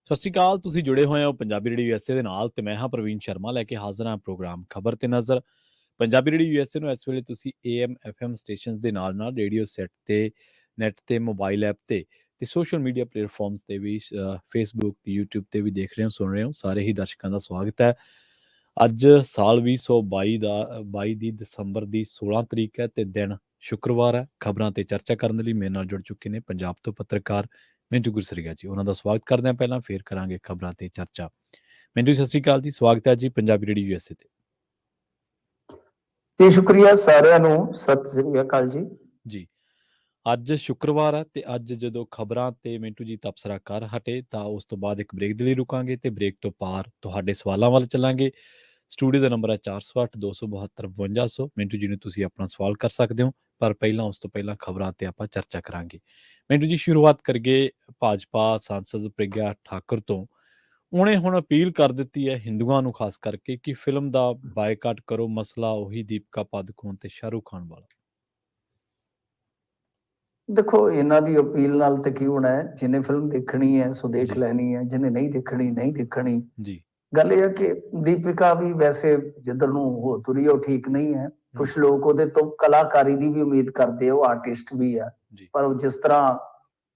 ਸਤਿ ਸ਼੍ਰੀ ਅਕਾਲ। ਤੁਸੀਂ ਜੁੜੇ ਹੋਏ ਹੋ ਪੰਜਾਬੀ ਰੇਡੀਓ ਯੂਐਸਏ ਦੇ ਨਾਲ ਤੇ ਮੈਂ ਹਾਂ ਪ੍ਰਵੀਨ ਸ਼ਰਮਾ ਲੈ ਕੇ ਹਾਜ਼ਰ ਹਾਂ ਪ੍ਰੋਗਰਾਮ ਖਬਰ ਤੇ ਨਜ਼ਰ। ਪੰਜਾਬੀ ਰੇਡੀਓ ਯੂਐਸਏ ਨੂੰ ਇਸ ਵੇਲੇ ਤੁਸੀਂ ਏਐਮ ਐਫਐਮ ਸਟੇਸ਼ਨਸ ਦੇ ਨਾਲ ਰੇਡੀਓ ਸੈੱਟ ਤੇ ਨੈੱਟ ਤੇ ਮੋਬਾਈਲ ਐਪ ਤੇ ਸੋਸ਼ਲ ਮੀਡੀਆ ਪਲੇਟਫਾਰਮਸ ਤੇ ਵੀ ਫੇਸਬੁੱਕ ਯੂਟਿਊਬ ਤੇ ਵੀ ਦੇਖ ਰਹੇ ਹੋ ਸੁਣ ਰਹੇ ਹੋ। ਸਾਰੇ ਹੀ ਦਰਸ਼ਕਾਂ ਦਾ ਸਵਾਗਤ ਹੈ। ਅੱਜ ਸਾਲ 2022 ਦਾ 22 ਦੀ ਦਸੰਬਰ ਦੀ 16 ਤਰੀਕ ਹੈ ਤੇ ਦਿਨ ਸ਼ੁੱਕਰਵਾਰ ਹੈ। ਖਬਰਾਂ ਤੇ ਚਰਚਾ ਕਰਨ ਲਈ ਮੇਰੇ ਨਾਲ ਜੁੜ ਚੁੱਕੇ ਨੇ ਪੰਜਾਬ ਤੋਂ ਪੱਤਰਕਾਰ ਮਿੰਟੂ ਗੁਰਸਰੀਆ ਜੀ। ਉਹਨਾਂ ਦਾ ਸਵਾਗਤ ਕਰਦੇ ਹਾਂ। ਪਹਿਲਾਂ ਫੇਰ ਕਰਾਂਗੇ ਖਬਰਾਂ ਤੇ ਚਰਚਾ। ਮਿੰਟੂ ਸਤਿ ਸ਼੍ਰੀ ਅਕਾਲ ਜੀ, ਸਵਾਗਤ ਹੈ ਜੀ ਪੰਜਾਬੀ ਰੇਡੀਓ ਯੂਐਸਏ ਤੇ। ਜੀ ਸ਼ੁਕਰੀਆ ਸਾਰਿਆਂ ਨੂੰ, ਸਤਿ ਸ੍ਰੀ ਅਕਾਲ ਜੀ। ਜੀ ਅੱਜ ਸ਼ੁੱਕਰਵਾਰ ਹੈ ਤੇ ਅੱਜ ਜਦੋਂ ਖਬਰਾਂ ਤੇ ਮਿੰਟੂ ਜੀ ਤਬਸਰਾ ਕਰ ਹਟੇ ਤਾਂ ਉਸ ਤੋਂ ਬਾਅਦ ਇੱਕ ਬ੍ਰੇਕ ਦੇ ਲਈ ਰੁਕਾਂਗੇ ਤੇ ਬ੍ਰੇਕ ਤੋਂ ਪਾਰ ਤੁਹਾਡੇ ਸਵਾਲਾਂ ਵੱਲ ਚੱਲਾਂਗੇ। ਸਟੂਡੀਓ ਦਾ ਨੰਬਰ ਹੈ 408 272 5200। ਮਿੰਟੂ ਜੀ ਨੂੰ ਤੁਸੀਂ ਆਪਣਾ ਸਵਾਲ ਕਰ ਸਕਦੇ ਹੋ, ਪਰ ਪਹਿਲਾਂ ਉਸ ਤੋਂ ਪਹਿਲਾਂ ਖਬਰਾਂ ਤੇ ਆਪਾਂ ਚਰਚਾ ਕਰਾਂਗੇ। ਮਿੰਟੂ ਜੀ ਸ਼ੁਰੂਆਤ ਕਰੀਏ ਭਾਜਪਾ ਸਾਂਸਦ ਪ੍ਰਗਿਆ ਠਾਕੁਰ ਤੋਂ। ਉਹਨੇ ਹੁਣ ਅਪੀਲ ਕਰ ਦਿੱਤੀ ਹੈ ਹਿੰਦੂਆਂ ਨੂੰ ਖਾਸ ਕਰਕੇ ਕਿ ਫਿਲਮ ਦਾ ਬਾਈਕਾਟ ਕਰੋ, ਮਸਲਾ ਉਹੀ ਦੀਪਿਕਾ ਪਾਦੂਕੋਣ ਤੇ ਸ਼ਾਹਰੁਖ ਖਾਨ ਵਾਲਾ। ਦੇਖੋ, ਇਹਨਾਂ ਦੀ ਅਪੀਲ ਨਾਲ ਤੇ ਕੀ ਹੋਣਾ ਹੈ, ਜਿਹਨੇ ਫਿਲਮ ਦੇਖਣੀ ਹੈ ਸੋ ਦੇਖ ਜੀ ਲੈਣੀ ਹੈ, ਜਿਹਨੇ ਨਹੀਂ ਦੇਖਣੀ ਨਹੀਂ ਦੇਖਣੀ। ਜੀ ਗੱਲ ਇਹ ਹੈ ਕਿ ਦੀਪਿਕਾ ਵੀ ਵੈਸੇ ਜਿੱਧਰ ਨੂੰ ਹੋ ਤੁਰੀ ਉਹ ਠੀਕ ਨਹੀਂ ਹੈ। ਕੁਝ ਲੋਕ ਉਹਦੇ ਤੋਂ ਕਲਾਕਾਰੀ ਦੀ ਵੀ ਉਮੀਦ ਕਰਦੇ, ਉਹ ਆਰਟਿਸਟ ਵੀ ਆ, ਜੀ ਪਰ ਜਿਸ ਤਰ੍ਹਾਂ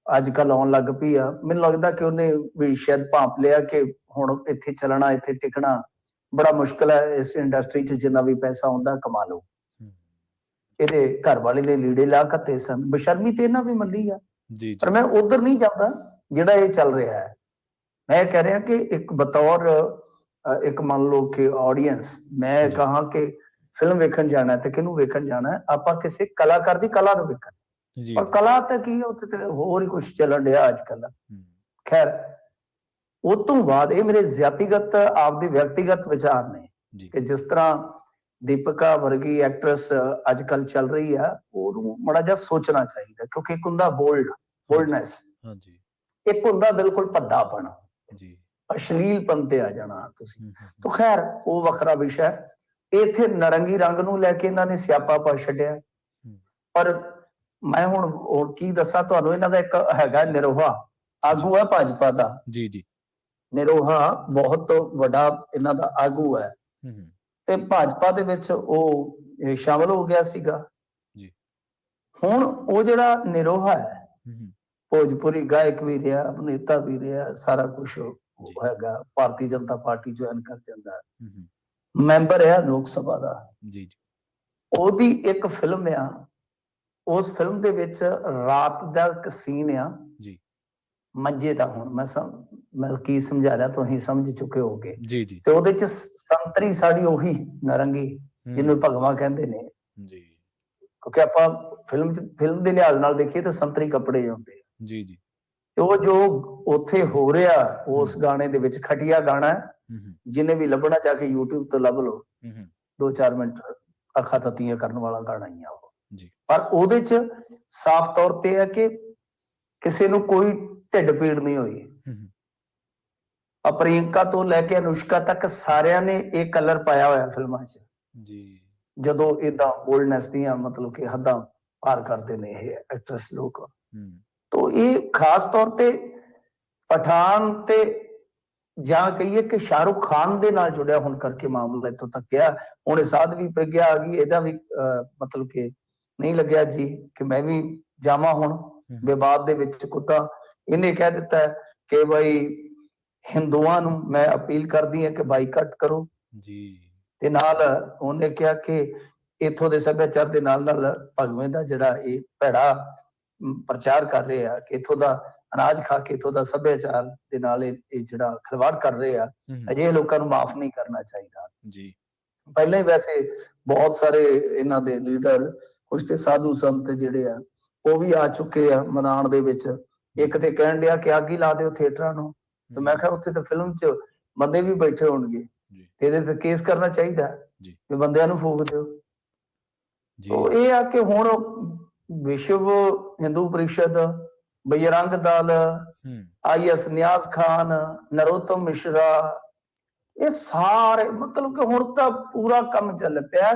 ਅੱਜ ਕੱਲ ਆਉਣ ਲੱਗ ਪਈ ਆ, ਮੈਨੂੰ ਲੱਗਦਾ ਕਿ ਉਹਨੇ ਵੀ ਸ਼ਾਇਦ ਭਾਂਪ ਲਿਆ ਕਿ ਹੁਣ ਇੱਥੇ ਚੱਲਣਾ, ਇੱਥੇ ਟਿਕਣਾ ਬੜਾ ਮੁਸ਼ਕਿਲ ਹੈ। ਇਸ ਇੰਡਸਟਰੀ 'ਚ ਜਿੰਨਾ ਵੀ ਪੈਸਾ ਆਉਂਦਾ ਕਮਾ ਲਓ। ਇਹਦੇ ਘਰ ਵਾਲੇ ਨੇ ਲੀੜੇ ਲਾ ਘੱਤੇ ਸਨ, ਬਸ਼ਰਮੀ ਤੇ ਇਹਨਾਂ ਵੀ ਮੱਲੀ ਆ। ਜੀ ਪਰ ਮੈਂ ਉਧਰ ਨਹੀਂ ਜਾਂਦਾ ਜਿਹੜਾ ਇਹ ਚੱਲ ਰਿਹਾ ਹੈ। ਮੈਂ ਕਹਿ ਰਿਹਾ ਕਿ ਇੱਕ ਬਤੌਰ ਇੱਕ ਮੰਨ ਲਓ ਕਿ ਆਡੀਅנס, ਮੈਂ ਜੀ ਕਹਾਂ ਕਿ ਫਿਲਮ ਵੇਖਣ ਜਾਣਾ ਤੇ ਕਿਹਨੂੰ ਵੇਖਣ ਜਾਣਾ, ਆਪਾਂ ਕਿਸੇ ਕਲਾਕਾਰ ਦੀ ਕਲਾ ਨੂੰ ਵੇਖਣ। ਜੀ ਪਰ ਕਲਾ ਤਾਂ ਕੀ ਹੈ, ਉੱਥੇ ਤੇ ਹੋਰ ਹੀ ਕੁਛ ਚੱਲਣ ਡਿਆ ਅੱਜ ਕੱਲ। ਖੈਰ, ਉਹ ਤੋਂ ਬਾਅਦ ਇਹ ਮੇਰੇ ਜ਼ਿਆਤੀਗਤ ਆਪਦੇ ਵਿਅਕਤੀਗਤ ਵਿਚਾਰ ਨੇ ਜੀ ਕਿ ਜਿਸ ਤਰ੍ਹਾਂ ਦੀਪਿਕਾ ਵਰਗੀ ਐਕਟਰੈਸ ਅੱਜ ਕੱਲ ਚੱਲ ਰਹੀ ਆ, ਉਹਨੂੰ ਮਾੜਾ ਜਿਹਾ ਸੋਚਣਾ ਚਾਹੀਦਾ, ਕਿਉਂਕਿ ਇੱਕ ਹੁੰਦਾ ਬੋਲਡਨੈਸ, ਹਾਂਜੀ ਇੱਕ ਹੁੰਦਾ ਬਿਲਕੁਲ ਭੱਦਾਪਣ, ਜੀ ਅਸ਼ਲੀਲਪਨ ਤੇ ਆ ਜਾਣਾ ਤੁਸੀਂ। ਤਾਂ ਖੈਰ ਉਹ ਵੱਖਰਾ ਵਿਸ਼ਾ ਹੈ। ਇੱਥੇ ਨਰੰਗੀ ਰੰਗ ਨੂੰ ਲੈ ਕੇ ਇਹਨਾਂ ਨੇ ਸਿਆਪਾ ਪਾ ਛੱਡਿਆ। ਪਰ ਮੈਂ ਹੁਣ ਕੀ ਦੱਸਾਂ ਤੁਹਾਨੂੰ, ਇਹਨਾਂ ਦਾ ਇੱਕ ਹੈਗਾ ਨਿਰੋਹਾ ਆਗੂ ਹੈ ਭਾਜਪਾ ਦਾ। ਜੀ ਜੀ ਨਿਰੋਹਾ ਬਹੁਤ ਵੱਡਾ ਇਹਨਾਂ ਦਾ ਆਗੂ ਹੈ ਤੇ ਭਾਜਪਾ ਦੇ ਵਿੱਚ ਉਹ ਸ਼ਾਮਲ ਹੋ ਗਿਆ ਸੀਗਾ। ਜੀ ਹੁਣ ਉਹ ਜਿਹੜਾ ਨਿਰੋਹਾ ਹੈ, ਭੋਜਪੁਰੀ ਗਾਇਕ ਵੀ ਰਿਹਾ, ਅਭਿਨੇਤਾ ਵੀ ਰਿਹਾ, ਸਾਰਾ ਕੁਛ ਹੈਗਾ। ਭਾਰਤੀ ਜਨਤਾ ਪਾਰਟੀ ਜੁਆਇਨ ਕਰ ਜਾਂਦਾ, ਮੈਂਬਰ ਹੈ ਲੋਕ ਸਭਾ ਦਾ। ਜੀ ਉਹਦੀ ਇੱਕ ਫਿਲਮ ਆ, ਉਸ ਫਿਲਮ ਦੇ ਵਿੱਚ ਰਾਤ ਦਾ ਇੱਕ ਸੀਨ ਆ ਜੀ ਮੰਜੇ ਦਾ। ਹੁਣ ਮੈਂ ਕੀ ਸਮਝਾ ਰਿਹਾ, ਤੁਸੀਂ ਸਮਝ ਚੁੱਕੇ ਹੋਗੇ। ਜੀ ਜੀ ਤੇ ਉਹਦੇ ਚ ਸੰਤਰੀ ਸਾੜੀ, ਉਹੀ ਨਰੰਗੀ ਜਿਹਨੂੰ ਭਗਵਾ ਕਹਿੰਦੇ ਨੇ। ਜੀ ਕਿਉਂਕਿ ਆਪਾਂ ਫਿਲਮ ਦੇ ਲਿਹਾਜ਼ ਨਾਲ ਦੇਖੀਏ ਤਾਂ ਸੰਤਰੀ ਕੱਪੜੇ ਹੁੰਦੇ ਆ। ਜੀ ਜੀ ਤੇ ਉਹ ਜੋ ਉੱਥੇ ਹੋ ਰਿਹਾ ਉਸ ਗਾਣੇ ਦੇ ਵਿੱਚ, ਖਟੀਆ ਗਾਣਾ, ਜਿਹਨੇ ਵੀ ਲੱਭਣਾ ਜਾ ਕੇ YouTube ਤੋਂ ਲੱਭ ਲਓ, 2-4 ਮਿੰਟ ਅੱਖਾਂ ਤੱਤੀਆਂ ਕਰਨ ਵਾਲਾ ਗਾਣਾ ਹੀ ਆ ਉਹ। ਪਰ ਉਹਦੇ ਚ ਸਾਫ਼ ਤੌਰ ਤੇ ਹੈ ਕਿ ਕਿਸੇ ਨੂੰ ਕੋਈ ਢਿੱਡ ਪੀੜ ਨਹੀਂ ਹੋਈ। ਪ੍ਰਿਯੰਕਾ ਤੋਂ ਲੈ ਕੇ ਅਨੁਸ਼ਕਾ ਤੱਕ ਸਾਰਿਆਂ ਨੇ ਇਹ ਕਲਰ ਪਾਇਆ ਹੋਇਆ ਫਿਲਮਾਂ 'ਚ, ਜਦੋਂ ਏਦਾਂ ਬੋਲਡਨੈਸ ਦੀਆਂ ਮਤਲਬ ਕਿ ਹੱਦਾਂ ਪਾਰ ਕਰਦੇ ਨੇ ਇਹ ਐਕਟਰੈਸ ਲੋਕ। ਤੋ ਇਹ ਖਾਸ ਤੌਰ ਤੇ ਪਠਾਨ ਤੇ ਜਾਂ ਕਹੀਏ ਕਿ ਸ਼ਾਹਰੁਖ ਖਾਨ ਦੇ ਨਾਲ ਜੁੜਿਆ ਹੋਣ ਕਰਕੇ ਮਾਮਲਾ ਇੱਥੋਂ ਤੱਕ ਗਿਆ। ਹੁਣ ਇਹ ਸਾਧ ਵੀ ਪ੍ਰਗਿਆ ਆ ਗਈ, ਇਹਦਾ ਵੀ ਮਤਲਬ ਕਿ ਨਹੀਂ ਲੱਗਿਆ ਜੀ ਕਿ ਮੈਂ ਵੀ ਜਾਵਾਂ ਹੁਣ ਵਿਵਾਦ ਦੇ ਵਿੱਚ ਕੁੱਤਾ। ਇਹਨੇ ਕਹਿ ਦਿੱਤਾ ਕਿ ਬਈ ਹਿੰਦੂਆਂ ਨੂੰ ਮੈਂ ਅਪੀਲ ਕਰਦੀ ਹਾਂ ਕਿ ਬਾਈਕਾਟ ਕਰੋ ਜੀ, ਤੇ ਨਾਲ ਉਹਨੇ ਕਿਹਾ ਕਿ ਇੱਥੋਂ ਦੇ ਸੱਭਿਆਚਾਰ ਦੇ ਨਾਲ ਭਗਵੇਂ ਦਾ ਜਿਹੜਾ ਇਹ ਭੈੜਾ ਪ੍ਰਚਾਰ ਕਰ ਰਹੇ ਆ ਕਿ ਇੱਥੋਂ ਦਾ ਅਨਾਜ ਖਾ ਕੇ ਇੱਥੋਂ ਦਾ ਸੱਭਿਆਚਾਰ ਦੇ ਨਾਲ ਇਹ ਜਿਹੜਾ ਖਿਲਵਾੜ ਕਰ ਰਹੇ ਆ, ਅਜਿਹੇ ਲੋਕਾਂ ਨੂੰ ਮਾਫ ਨਹੀਂ ਕਰਨਾ ਚਾਹੀਦਾ ਜੀ। ਪਹਿਲਾਂ ਹੀ ਵੈਸੇ ਬਹੁਤ ਸਾਰੇ ਇਹਨਾਂ ਦੇ ਲੀਡਰ, ਕੁਝ ਤੇ ਸਾਧੂ ਸੰਤ ਜਿਹੜੇ ਆ ਉਹ ਵੀ ਆ ਚੁੱਕੇ ਆ ਮੈਦਾਨ ਦੇ ਵਿੱਚ। ਇੱਕ ਤੇ ਕਹਿਣ ਡਿਆ ਕਿ ਅੱਗ ਹੀ ਲਾ ਦਿਓ ਥੀਏਟਰਾਂ ਨੂੰ, ਤੇ ਮੈਂ ਕਿਹਾ ਉੱਥੇ ਤਾਂ ਫਿਲਮ 'ਚ ਬੰਦੇ ਵੀ ਬੈਠੇ ਹੋਣਗੇ ਤੇ ਇਹਦੇ ਤੇ ਕੇਸ ਕਰਨਾ ਚਾਹੀਦਾ ਕਿ ਬੰਦਿਆਂ ਨੂੰ ਫੂਕ ਦਿਓ। ਇਹ ਆ ਕਿ ਹੁਣ ਵਿਸ਼ਵ ਹਿੰਦੂ ਪਰਿਸ਼ਦ, ਬਜਰੰਗ ਦਲ, IS ਨਿਆਜ਼ ਖਾਨ, ਨਰੋਤਮ ਮਿਸ਼ਰਾ, ਇਹ ਸਾਰੇ ਮਤਲਬ ਕਿ ਹੁਣ ਤਾਂ ਪੂਰਾ ਕੰਮ ਚੱਲ ਪਿਆ।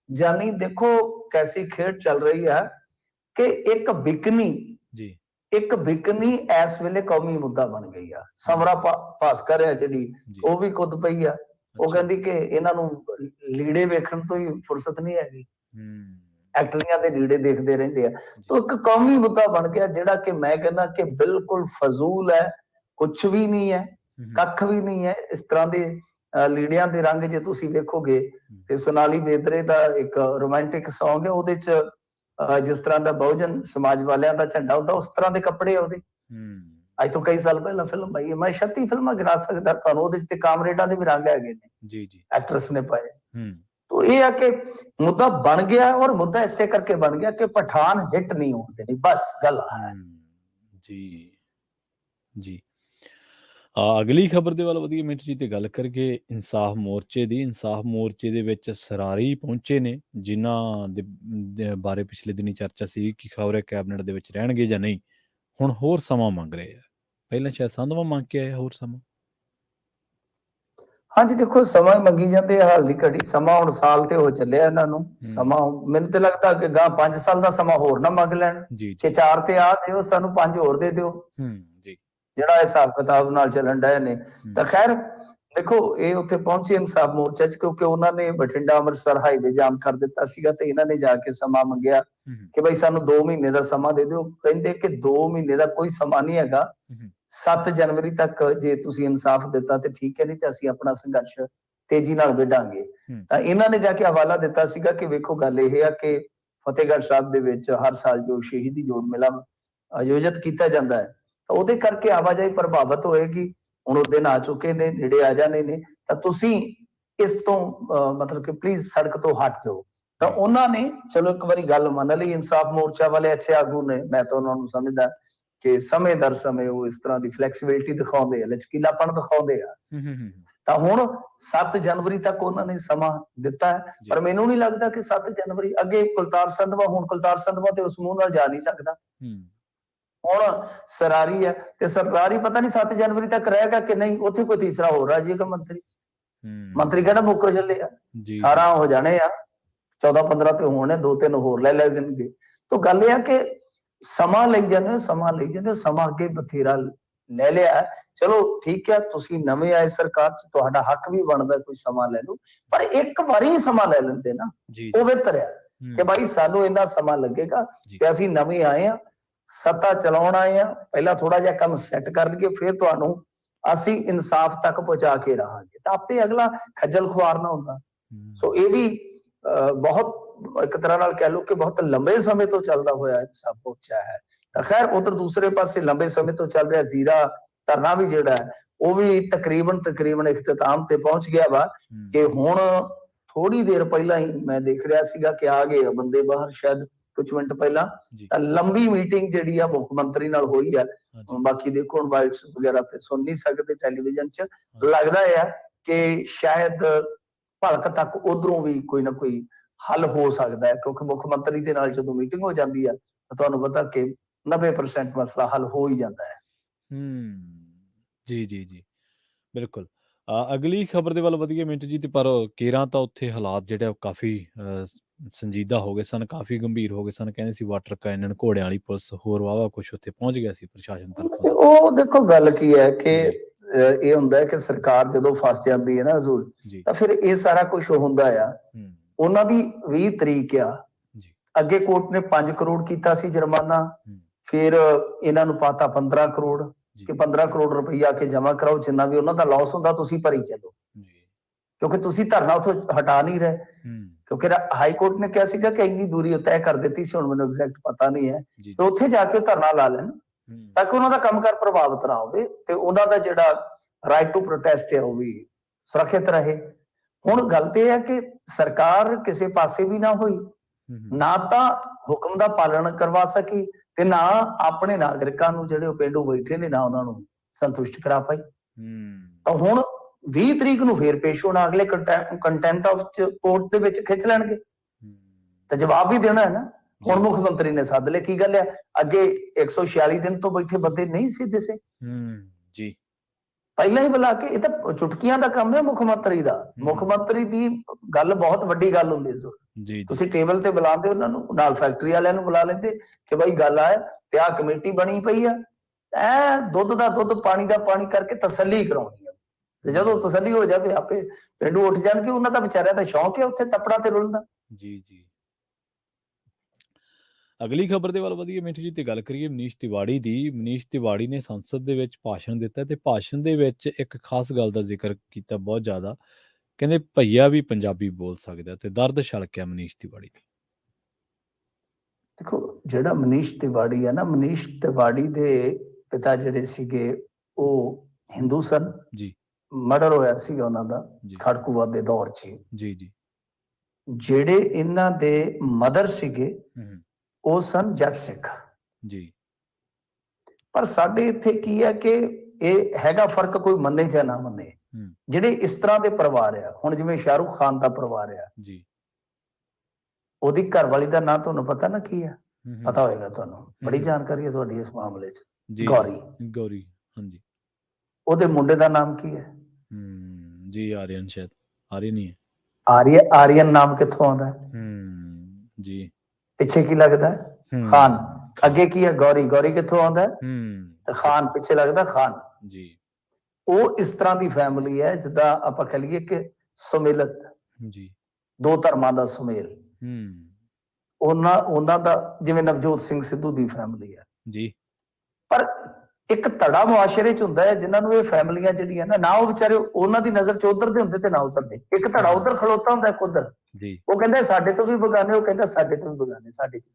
ਜਾਨੀ ਦੇਖੋ ਕੈਸੀ ਖੇਡ ਚੱਲ ਰਹੀ ਹੈ ਕਿ ਇੱਕ ਬਿਕਨੀ, ਇੱਕ ਬਿਕਨੀ ਇਸ ਵੇਲੇ ਕੌਮੀ ਮੁੱਦਾ ਬਣ ਗਈ ਆ। ਸਮਰਾ ਭਾਸਕਰ ਆ ਜਿਹੜੀ, ਉਹ ਵੀ ਖੁਦ ਪਈ ਆ, ਉਹ ਕਹਿੰਦੀ ਕਿ ਇਹਨਾਂ ਨੂੰ ਲੀੜੇ ਵੇਖਣ ਤੋਂ ਹੀ ਫੁਰਸਤ ਨਹੀਂ ਹੈਗੀ, ਐਕਟਰੀਆਂ ਦੇ ਲੀੜੇ ਦੇਖਦੇ ਰਹਿੰਦੇ ਆ। ਤਾਂ ਇੱਕ ਕੌਮੀ ਮੁੱਦਾ ਬਣ ਗਿਆ ਜਿਹੜਾ ਕਿ ਮੈਂ ਕਹਿੰਦਾ ਕਿ ਬਿਲਕੁਲ ਫਜ਼ੂਲ ਹੈ, ਕੁਛ ਵੀ ਨਹੀਂ ਹੈ, ਕੱਖ ਵੀ ਨਹੀਂ ਹੈ। ਇਸ ਤਰ੍ਹਾਂ ਦੇ ਲੀੜਿਆਂ ਦੇ ਰੰਗ ਜੇ ਤੁਸੀਂ ਵੇਖੋਗੇ ਤੇ ਸੋਨਾਲੀ ਬੇਂਦਰੇ ਦਾ ਇੱਕ ਰੋਮਾਂਟਿਕ ਸੌਂਗ ਹੈ, ਉਹਦੇ ਚ ਜਿਸ ਤਰ੍ਹਾਂ ਦਾ ਬਹੁਜਨ ਸਮਾਜ ਵਾਲਿਆਂ ਦਾ ਝੰਡਾ ਹੁੰਦਾ, ਉਸ ਤਰ੍ਹਾਂ ਦੇ ਕੱਪੜੇ ਆ ਉਹਦੇ। ਅੱਜ ਤੋਂ ਕਈ ਸਾਲ ਪਹਿਲਾਂ ਫਿਲਮ ਆਈ ਹੈ, ਮੈਂ 36 ਫਿਲਮਾਂ ਗਿਣਾ ਸਕਦਾ ਤੁਹਾਨੂੰ, ਉਹਦੇ ਚ ਤੇ ਕਾਮਰੇਡਾਂ ਦੇ ਵੀ ਰੰਗ ਹੈਗੇ ਨੇ ਐਕਟਰਸ ਨੇ ਪਾਏ। तो ये है कि मुद्दा बन गया, और मुद्दा इससे करके बन गया कि पठान हिट नहीं होने देनी, बस गल है जी जी। ਅਗਲੀ ਖਬਰ ਦੇ ਵੱਲ ਵਧੀਆ ਮਿੰਟ ਜੀ ਤੇ ਗੱਲ ਕਰਕੇ ਇਨਸਾਫ ਮੋਰਚੇ ਦੀ। ਇਨਸਾਫ ਮੋਰਚੇ ਦੇ ਵਿੱਚ ਸਰਾਰੀ ਪਹੁੰਚੇ ਨੇ, ਜਿਨ੍ਹਾਂ ਦੇ ਬਾਰੇ ਪਿਛਲੇ ਦਿਨੀ ਚਰਚਾ ਸੀ ਕਿ ਖਬਰ ਕੈਬਨਿਟ ਦੇ ਵਿੱਚ ਰਹਿਣਗੇ ਜਾਂ ਨਹੀਂ। ਹੁਣ ਹੋਰ ਸਮਾਂ ਮੰਗ ਰਹੇ ਆ, ਪਹਿਲਾਂ ਸ਼ਾਇਦ ਸੰਧਵਾ ਮੰਗ ਕੇ ਆਏ ਹੋਰ ਸਮਾਂ। ਹਾਂਜੀ ਦੇਖੋ, ਸਮਾਂ ਮੰਗੀ ਜਾਂਦੇ ਹਾਲ ਦੀ ਘੜੀ, ਸਮਾਂ ਹੁਣ ਸਾਲ ਤੇ ਹੋ ਚੱਲਿਆ ਇਹਨਾਂ ਨੂੰ। ਸਮਾਂ ਮੈਨੂੰ ਤੇ ਲੱਗਦਾ ਕਿ ਗਾਂ 5 ਸਾਲ ਦਾ ਸਮਾਂ ਹੋਰ ਨਾ ਮੰਗ ਲੈਣ ਕਿ 4 ਤੇ ਆ ਦਿਓ, ਸਾਨੂੰ 5 ਹੋਰ ਦੇ ਦਿਓ, ਜਿਹੜਾ ਹਿਸਾਬ ਕਿਤਾਬ ਨਾਲ ਚੱਲਣ ਡਏ ਨੇ। ਤਾਂ ਖੈਰ ਦੇਖੋ, ਇਹ ਉੱਥੇ ਪਹੁੰਚੇ ਇਨਸਾਫ ਮੋਰਚਾ ਚ, ਕਿਉਂਕਿ ਉਹਨਾਂ ਨੇ ਬਠਿੰਡਾ ਅੰਮ੍ਰਿਤਸਰ ਹਾਈਵੇ ਜਾਮ ਕਰ ਦਿੱਤਾ ਸੀਗਾ, ਤੇ ਇਹਨਾਂ ਨੇ ਜਾ ਕੇ ਸਮਾਂ ਮੰਗਿਆ ਕਿ ਬਈ ਸਾਨੂੰ 2 ਮਹੀਨੇ ਦਾ ਸਮਾਂ ਦੇ ਦਿਓ। ਕਹਿੰਦੇ ਕਿ 2 ਮਹੀਨੇ ਦਾ ਕੋਈ ਸਮਾਂ ਨਹੀਂ ਹੈਗਾ, 7 ਜਨਵਰੀ ਤੱਕ ਜੇ ਤੁਸੀਂ ਇਨਸਾਫ ਦਿੱਤਾ ਤੇ ਠੀਕ ਹੈ, ਨਹੀਂ ਤੇ ਅਸੀਂ ਆਪਣਾ ਸੰਘਰਸ਼ ਤੇਜ਼ੀ ਨਾਲ ਵਿੱਢਾਂਗੇ। ਤਾਂ ਇਹਨਾਂ ਨੇ ਜਾ ਕੇ ਹਵਾਲਾ ਦਿੱਤਾ ਸੀਗਾ ਕਿ ਵੇਖੋ, ਗੱਲ ਇਹ ਆ ਕਿ ਫਤਿਹਗੜ੍ਹ ਸਾਹਿਬ ਦੇ ਵਿੱਚ ਹਰ ਸਾਲ ਜੋ ਸ਼ਹੀਦੀ ਜੋੜ ਮੇਲਾ ਆਯੋਜਿਤ ਕੀਤਾ ਜਾਂਦਾ ਹੈ, ਤਾਂ ਉਹਦੇ ਕਰਕੇ ਆਵਾਜਾਈ ਪ੍ਰਭਾਵਿਤ ਹੋਏਗੀ। ਹੁਣ ਉਹ ਦਿਨ ਆ ਚੁੱਕੇ ਨੇ, ਨੇੜੇ ਆ ਜਾਣੇ ਨੇ, ਤਾਂ ਤੁਸੀਂ ਇਸ ਤੋਂ ਮਤਲਬ ਕਿ ਪਲੀਜ਼ ਸੜਕ ਤੋਂ ਹਟ ਜਾਓ। ਤਾਂ ਉਹਨਾਂ ਨੇ ਚਲੋ ਇੱਕ ਵਾਰੀ ਗੱਲ ਮੰਨ ਲਈ। ਇਨਸਾਫ ਮੋਰਚਾ ਵਾਲੇ ਅੱਛੇ ਆਗੂ ਨੇ, ਮੈਂ ਤਾਂ ਉਹਨਾਂ ਨੂੰ ਸਮਝਦਾ ਕਿ ਸਮੇਂ ਦਰ ਸਮੇਂ ਉਹ ਇਸ ਤਰ੍ਹਾਂ ਦੀ ਫਲੈਕਸੀਬਿਲਿਟੀ ਦਿਖਾਉਂਦੇ ਆ, ਲਚਕੀਲਾਪਣ ਦਿਖਾਉਂਦੇ ਆ। ਤਾਂ ਹੁਣ 7 ਜਨਵਰੀ ਤੱਕ ਉਹਨਾਂ ਨੇ ਸਮਾਂ ਦਿੱਤਾ ਹੈ, ਪਰ ਮੈਨੂੰ ਨਹੀਂ ਲੱਗਦਾ ਕਿ 7 ਜਨਵਰੀ ਅੱਗੇ ਕੁਲਤਾਰ ਸੰਧਵਾ, ਹੁਣ ਕੁਲਤਾਰ ਸੰਧਵਾ ਤੇ ਉਸ ਮੂੰਹ ਨਾਲ ਜਾ ਨਹੀਂ ਸਕਦਾ। ਹੁਣ ਸਰਾਰੀ ਹੈ, ਤੇ ਸਰਾਰੀ ਪਤਾ ਨਹੀਂ 7 ਜਨਵਰੀ ਤੱਕ ਰਹੇਗਾ ਕਿ ਨਹੀਂ। ਉੱਥੇ ਕੋਈ ਤੀਸਰਾ ਹੋਰ ਆ ਜਾਏਗਾ ਮੰਤਰੀ ਕਿਹੜਾ ਮੁੱਕਰ ਚੱਲੇ ਆ, 18 ਹੋ ਜਾਣੇ ਆ, 14-15 ਤੇ ਹੋਣੇ, 2-3 ਹੋਰ ਲੈ ਲੈਣਗੇ। ਤਾਂ ਗੱਲ ਇਹ ਆ ਕਿ ਸਮਾਂ ਲਈ ਜਾਂਦੇ, ਸਮਾਂ ਅੱਗੇ ਬਥੇਰਾ ਲੈ ਲਿਆ। ਚਲੋ ਠੀਕ ਹੈ, ਤੁਸੀਂ ਨਵੇਂ ਆਏ ਸਰਕਾਰ ਚ, ਤੁਹਾਡਾ ਹੱਕ ਵੀ ਬਣਦਾ ਕੋਈ ਸਮਾਂ ਲੈ ਲਓ, ਪਰ ਇੱਕ ਵਾਰੀ ਸਮਾਂ ਲੈ ਲੈਂਦੇ ਨਾ, ਉਹ ਬਿਹਤਰ ਆ ਕਿ ਭਾਈ ਸਾਨੂੰ ਇੰਨਾ ਸਮਾਂ ਲੱਗੇਗਾ ਤੇ ਅਸੀਂ ਨਵੇਂ ਆਏ ਆ, ਸੱਤਾ ਚਲਾਉਣ ਆਏ ਆ, ਪਹਿਲਾਂ ਥੋੜਾ ਜਿਹਾ ਕੰਮ ਸੈੱਟ ਕਰ ਲਈਏ, ਫਿਰ ਤੁਹਾਨੂੰ ਅਸੀਂ ਇਨਸਾਫ ਤੱਕ ਪਹੁੰਚਾ ਕੇ ਰਹਾਂਗੇ, ਤਾਂ ਆਪੇ ਅਗਲਾ ਖੱਜਲ ਖੁਆਰ ਨਾ ਹੁੰਦਾ। ਸੋ ਇਹ ਵੀ ਬਹੁਤ ਇੱਕ ਤਰ੍ਹਾਂ ਨਾਲ ਕਹਿ ਲਓ ਕਿ ਬਹੁਤ ਲੰਬੇ ਸਮੇਂ ਤੋਂ ਚੱਲਦਾ ਹੋਇਆ ਇਨਸਾਫ ਮੋਰਚਾ ਹੈ। ਤਾਂ ਖੈਰ ਉਧਰ ਦੂਸਰੇ ਪਾਸੇ ਲੰਬੇ ਸਮੇਂ ਤੋਂ ਚੱਲ ਰਿਹਾ ਜ਼ੀਰਾ ਧਰਨਾ ਵੀ ਜਿਹੜਾ ਹੈ, ਉਹ ਵੀ ਤਕਰੀਬਨ ਇਖਤਤਾਮ ਤੇ ਪਹੁੰਚ ਗਿਆ ਵਾ। ਕਿ ਹੁਣ ਥੋੜੀ ਦੇਰ ਪਹਿਲਾਂ ਹੀ ਮੈਂ ਦੇਖ ਰਿਹਾ ਸੀਗਾ ਕਿ ਆ ਗਏ ਬੰਦੇ ਬਾਹਰ, ਸ਼ਾਇਦ ਕੁਝ ਮਿੰਟ ਪਹਿਲਾਂ। ਤਾਂ ਲੰਬੀ ਮੀਟਿੰਗ ਜਿਹੜੀ ਆ ਮੁੱਖ ਮੰਤਰੀ ਨਾਲ ਹੋਈ ਆ। ਬਾਕੀ ਦੇਖੋ, ਹੁਣ ਵਾਈਟਸ ਵਗੈਰਾ ਤੇ ਸੁਣ ਨਹੀਂ ਸਕਦੇ ਟੈਲੀਵਿਜ਼ਨ ਚ। ਲੱਗਦਾ ਆ ਕਿ ਸ਼ਾਇਦ ਭਲਕ ਤੱਕ ਉਧਰੋਂ ਵੀ ਕੋਈ ਨਾ ਕੋਈ ਹੱਲ ਹੋ ਸਕਦਾ ਹੈ, ਕਿਉਂਕਿ ਮੁੱਖ ਮੰਤਰੀ ਦੇ ਨਾਲ ਜਦੋਂ ਮੀਟਿੰਗ ਹੋ ਜਾਂਦੀ ਆ ਤਾਂ ਤੁਹਾਨੂੰ ਪਤਾ ਕਿ 90% ਮਸਲਾ ਹੱਲ ਹੋ ਹੀ ਜਾਂਦਾ ਹੈ। ਜੀ ਬਿਲਕੁਲ। ਅਗਲੀ ਖਬਰ ਦੇ ਵੱਲ ਵਧੀਆ ਮਿੰਟ ਜੀ, ਤੇ ਪਰ ਕੇਰਾਂ ਤਾਂ ਉੱਥੇ ਹਾਲਾਤ ਜਿਹੜੇ ਉਹ ਕਾਫੀ ਸੰਜੀਦਾ ਹੋ ਗਏ ਸਨ, ਕਾਫੀ ਗੰਭੀਰ ਹੋ ਗਏ ਸਨ। ਕਹਿੰਦੇ ਸੀ ਵਾਟਰ ਕੈਨਨ, ਘੋੜਿਆਂ ਵਾਲੀ ਪੁਲਿਸ, ਹੋਰ ਵਾਹਵਾ ਕੁਛ ਉੱਥੇ ਪਹੁੰਚ ਗਿਆ ਸੀ ਪ੍ਰਸ਼ਾਸਨ ਤਰਫੋਂ। ਉਹ ਦੇਖੋ ਗੱਲ ਕੀ ਹੈ ਕਿ ਇਹ ਹੁੰਦਾ ਹੈ ਕਿ ਸਰਕਾਰ ਜਦੋਂ ਫਸ ਜਾਂਦੀ ਹੈ ਨਾ ਹਜ਼ੂਰ, ਤਾਂ ਫਿਰ ਇਹ ਸਾਰਾ ਕੁਝ ਹੁੰਦਾ ਆ। ਉਹਨਾਂ ਦੀ 20 ਤਰੀਕ ਆ, ਅੱਗੇ ਕੋਰਟ ਨੇ 5 ਕਰੋੜ ਕੀਤਾ ਸੀ ਜੁਰਮਾਨਾ, ਫਿਰ ਇਹਨਾਂ ਨੂੰ ਪਾਤਾ 15 ਕਰੋੜ ਕਿ 15 ਕਰੋੜ ਰੁਪਈਆ ਕੇ ਜਮਾ ਕਰਾਓ, ਜਿੰਨਾ ਵੀ ਉਹਨਾਂ ਦਾ ਲਾਸ ਹੁੰਦਾ ਤੁਸੀਂ ਭਰੀ ਚੱਲੋ, ਕਿਉਂਕਿ ਤੁਸੀਂ ਧਰਨਾ ਉੱਥੋਂ ਹਟਾ ਨਹੀਂ ਰਹੇ। ਕਿਉਂਕਿ ਹਾਈ ਕੋਰਟ ਨੇ ਕਿਹਾ ਸੀਗਾ ਕਿ ਇੰਨੀ ਦੂਰੀ ਤੈਅ ਕਰ ਦਿੱਤੀ ਸੀ, ਹੁਣ ਮੈਨੂੰ ਐਗਜ਼ੈਕਟ ਪਤਾ ਨਹੀਂ ਹੈ, ਤੇ ਉੱਥੇ ਜਾ ਕੇ ਧਰਨਾ ਲਾ ਲੈਣ ਤਾਂ ਕਿ ਉਹਨਾਂ ਦਾ ਕੰਮਕਾਰ ਪ੍ਰਭਾਵਿਤ ਨਾ ਹੋਵੇ, ਤੇ ਉਹਨਾਂ ਦਾ ਜਿਹੜਾ ਰਾਈਟ ਟੂ ਪ੍ਰੋਟੈਸਟ ਹੈ ਉਹ ਵੀ ਸੁਰੱਖਿਅਤ ਰਹੇ। ਹੁਣ ਗੱਲ ਤੇ ਇਹ ਹੈ ਕਿ ਸਰਕਾਰ ਕਿਸੇ ਪਾਸੇ ਵੀ ਨਾ ਹੋਈ, ਨਾ ਤਾਂ ਹੁਕਮ ਦਾ ਪਾਲਣ ਕਰਵਾ ਸਕੀ, ਤੇ ਨਾ ਆਪਣੇ ਨਾਗਰਿਕਾਂ ਨੂੰ ਜਿਹੜੇ ਉਹ ਪਿੰਡੋਂ ਬੈਠੇ ਨੇ, ਨਾ ਉਹਨਾਂ ਨੂੰ ਸੰਤੁਸ਼ਟ ਕਰਾ ਪਾਈ। ਤਾਂ ਹੁਣ 20 ਤਰੀਕ ਨੂੰ ਫੇਰ ਪੇਸ਼ ਹੋਣਾ, ਅਗਲੇ ਕੰਟੈਂਟ ਆਫ ਕੋਰਟ ਦੇ ਵਿੱਚ ਖਿੱਚ ਲੈਣਗੇ, ਤਾਂ ਜਵਾਬ ਵੀ ਦੇਣਾ ਹੈ ਨਾ। ਹੁਣ ਮੁੱਖ ਮੰਤਰੀ ਨੇ ਸੱਦ ਲਿਆ, ਕੀ ਗੱਲ ਹੈ, ਅੱਗੇ 146 ਦਿਨ ਤੋਂ ਬੈਠੇ ਬੰਦੇ ਨਹੀਂ ਸੀ ਦਿਸੇ। ਜੀ ਪਹਿਲਾਂ ਹੀ ਬੁਲਾ ਕੇ, ਇਹ ਤਾਂ ਚੁਟਕੀਆਂ ਦਾ ਕੰਮ ਹੈ ਮੁੱਖ ਮੰਤਰੀ ਦਾ। ਮੁੱਖ ਮੰਤਰੀ ਦੀ ਗੱਲ ਬਹੁਤ ਵੱਡੀ ਗੱਲ ਹੁੰਦੀ ਹੈ। ਜੀ ਤੁਸੀਂ ਟੇਬਲ ਤੇ ਬੁਲਾਉਂਦੇ ਉਹਨਾਂ ਨੂੰ, ਨਾਲ ਫੈਕਟਰੀ ਵਾਲਿਆਂ ਨੂੰ ਬੁਲਾ ਲੈਂਦੇ ਕਿ ਬਾਈ ਗੱਲ ਆ ਤੇ ਆਹ ਕਮੇਟੀ ਬਣੀ ਪਈ ਆ, ਦੁੱਧ ਦਾ ਦੁੱਧ ਪਾਣੀ ਦਾ ਪਾਣੀ ਕਰਕੇ ਤਸੱਲੀ ਕਰਾਉਣੀ ਆ। ਤੇ ਜਦੋਂ ਤਸੱਲੀ ਹੋ ਜਾਵੇ ਆਪੇ ਪਿੰਡੂ ਉੱਠ ਜਾਣਗੇ। ਉਹਨਾਂ ਦਾ ਵਿਚਾਰਿਆਂ ਦਾ ਸ਼ੌਂਕ ਹੈ ਉੱਥੇ ਤੱਪੜਾਂ ਤੇ ਰੁਲਣ ਦਾ। ਜੀ ਜੀ। ਅਗਲੀ ਖਬਰ ਦੇ ਵੱਲ ਵਧੀਏ ਮਿੰਟੂ ਜੀ, ਤੇ ਗੱਲ ਕਰੀਏ ਮਨੀਸ਼ ਤਿਵਾੜੀ ਦੀ। ਮਨੀਸ਼ ਤਿਵਾੜੀ ਨੇ ਸੰਸਦ ਦੇ ਵਿੱਚ ਭਾਸ਼ਣ ਦਿੱਤਾ ਤੇ ਭਾਸ਼ਣ ਦੇ ਵਿੱਚ ਇੱਕ ਖਾਸ ਗੱਲ ਦਾ ਜ਼ਿਕਰ ਕੀਤਾ ਬਹੁਤ ਜ਼ਿਆਦਾ। ਕਹਿੰਦੇ ਭਈਆ ਵੀ ਪੰਜਾਬੀ ਬੋਲ ਸਕਦਾ, ਤੇ ਦਰਦ ਛਲਕਿਆ ਮਨੀਸ਼ ਤਿਵਾੜੀ ਦੀ। ਦੇਖੋ, ਜਿਹੜਾ ਮਨੀਸ਼ ਤਿਵਾੜੀ ਹੈ ਨਾ, ਮਨੀਸ਼ ਤਿਵਾੜੀ ਦੇ ਪਿਤਾ ਜਿਹੜੇ ਸੀਗੇ ਉਹ ਹਿੰਦੂ ਸਨ ਜੀ। ਮਰਡਰ ਹੋਇਆ ਸੀਗਾ ਉਹਨਾਂ ਦਾ ਖੜਕੂਵਾਦ ਦੇ ਦੌਰ 'ਚ। ਜੀ ਜੀ। ਜਿਹੜੇ ਇਹਨਾਂ ਦੇ ਮਦਰ ਸੀਗੇ ਉਹ ਸਨ ਜੱਟ ਸਿੱਖ ਜੀ। ਪਰ ਸਾਡੇ ਇੱਥੇ ਕੀ ਹੈ ਕਿ ਇਹ ਹੈਗਾ ਫਰਕ, ਕੋਈ ਮੰਨੇ ਜਾਂ ਨਾ ਮੰਨੇ। ਜਿਹੜੇ ਇਸ ਤਰ੍ਹਾਂ ਦੇ ਪਰਿਵਾਰ ਆ, ਹੁਣ ਜਿਵੇਂ ਸ਼ਾਹਰੁਖ ਖਾਨ ਦਾ ਪਰਿਵਾਰ ਆ ਜੀ, ਉਹਦੀ ਘਰਵਾਲੀ ਦਾ ਨਾਂ ਤੁਹਾਨੂੰ ਪਤਾ ਨਾ ਕੀ ਹੈ? ਪਤਾ ਹੋਏਗਾ ਤੁਹਾਨੂੰ, ਬੜੀ ਜਾਣਕਾਰੀ ਹੈ ਤੁਹਾਡੀ ਇਸ ਮਾਮਲੇ 'ਚ। ਗੌਰੀ। ਗੌਰੀ, ਹਾਂਜੀ। ਉਹਦੇ ਮੁੰਡੇ ਦਾ ਨਾਮ ਕੀ ਹੈ? ਜੀ ਆਰੀਅਨ, ਸ਼ਾਇਦ ਆਰੀਅਨ ਹੀ ਹੈ। ਆਰੀਅਨ ਨਾਮ ਕਿੱਥੋਂ ਆਉਂਦਾ? ਜੀ। ਪਿੱਛੇ ਕੀ ਲੱਗਦਾ? ਖਾਨ। ਅੱਗੇ ਕੀ ਹੈ? ਗੌਰੀ। ਗੌਰੀ ਕਿੱਥੋਂ ਆਉਂਦਾ? ਤੇ ਖਾਨ ਪਿੱਛੇ ਲੱਗਦਾ ਖਾਨ ਜੀ। ਉਹ ਇਸ ਤਰ੍ਹਾਂ ਦੀ ਫੈਮਿਲੀ ਹੈ ਜਿੱਦਾਂ ਆਪਾਂ ਕਹ ਲਈਏ ਕਿ ਸੁਮੇਲਤ ਜੀ, ਦੋ ਧਰਮਾਂ ਦਾ ਸੁਮੇਲ। ਉਹਨਾਂ ਦਾ ਜਿਵੇਂ ਨਵਜੋਤ ਸਿੰਘ ਸਿੱਧੂ ਦੀ ਫੈਮਿਲੀ ਹੈ ਜੀ। ਪਰ ਇੱਕ ਧੜਾ ਮੁਆਸ਼ਰੇ 'ਚ ਹੁੰਦਾ ਹੈ ਜਿਨ੍ਹਾਂ ਨੂੰ ਇਹ ਫੈਮਿਲੀਆਂ ਜਿਹੜੀਆਂ ਨਾ ਉਹ ਵਿਚਾਰੇ ਉਹਨਾਂ ਦੀ ਨਜ਼ਰ 'ਚ ਉਧਰ ਦੇ ਹੁੰਦੇ ਤੇ ਨਾ ਉਧਰ ਦੇ। ਇੱਕ ਧੜਾ ਉਧਰ ਖਲੋਤਾ ਹੁੰਦਾ, ਇੱਕ ਉਧਰ। ਉਹ ਕਹਿੰਦਾ ਸਾਡੇ ਤੋਂ ਵੀ ਬਗਾਨੇ, ਉਹ ਕਹਿੰਦਾ ਸਾਡੇ ਤੋਂ ਵੀ ਬਗਾਨੇ, ਸਾਡੇ 'ਚ।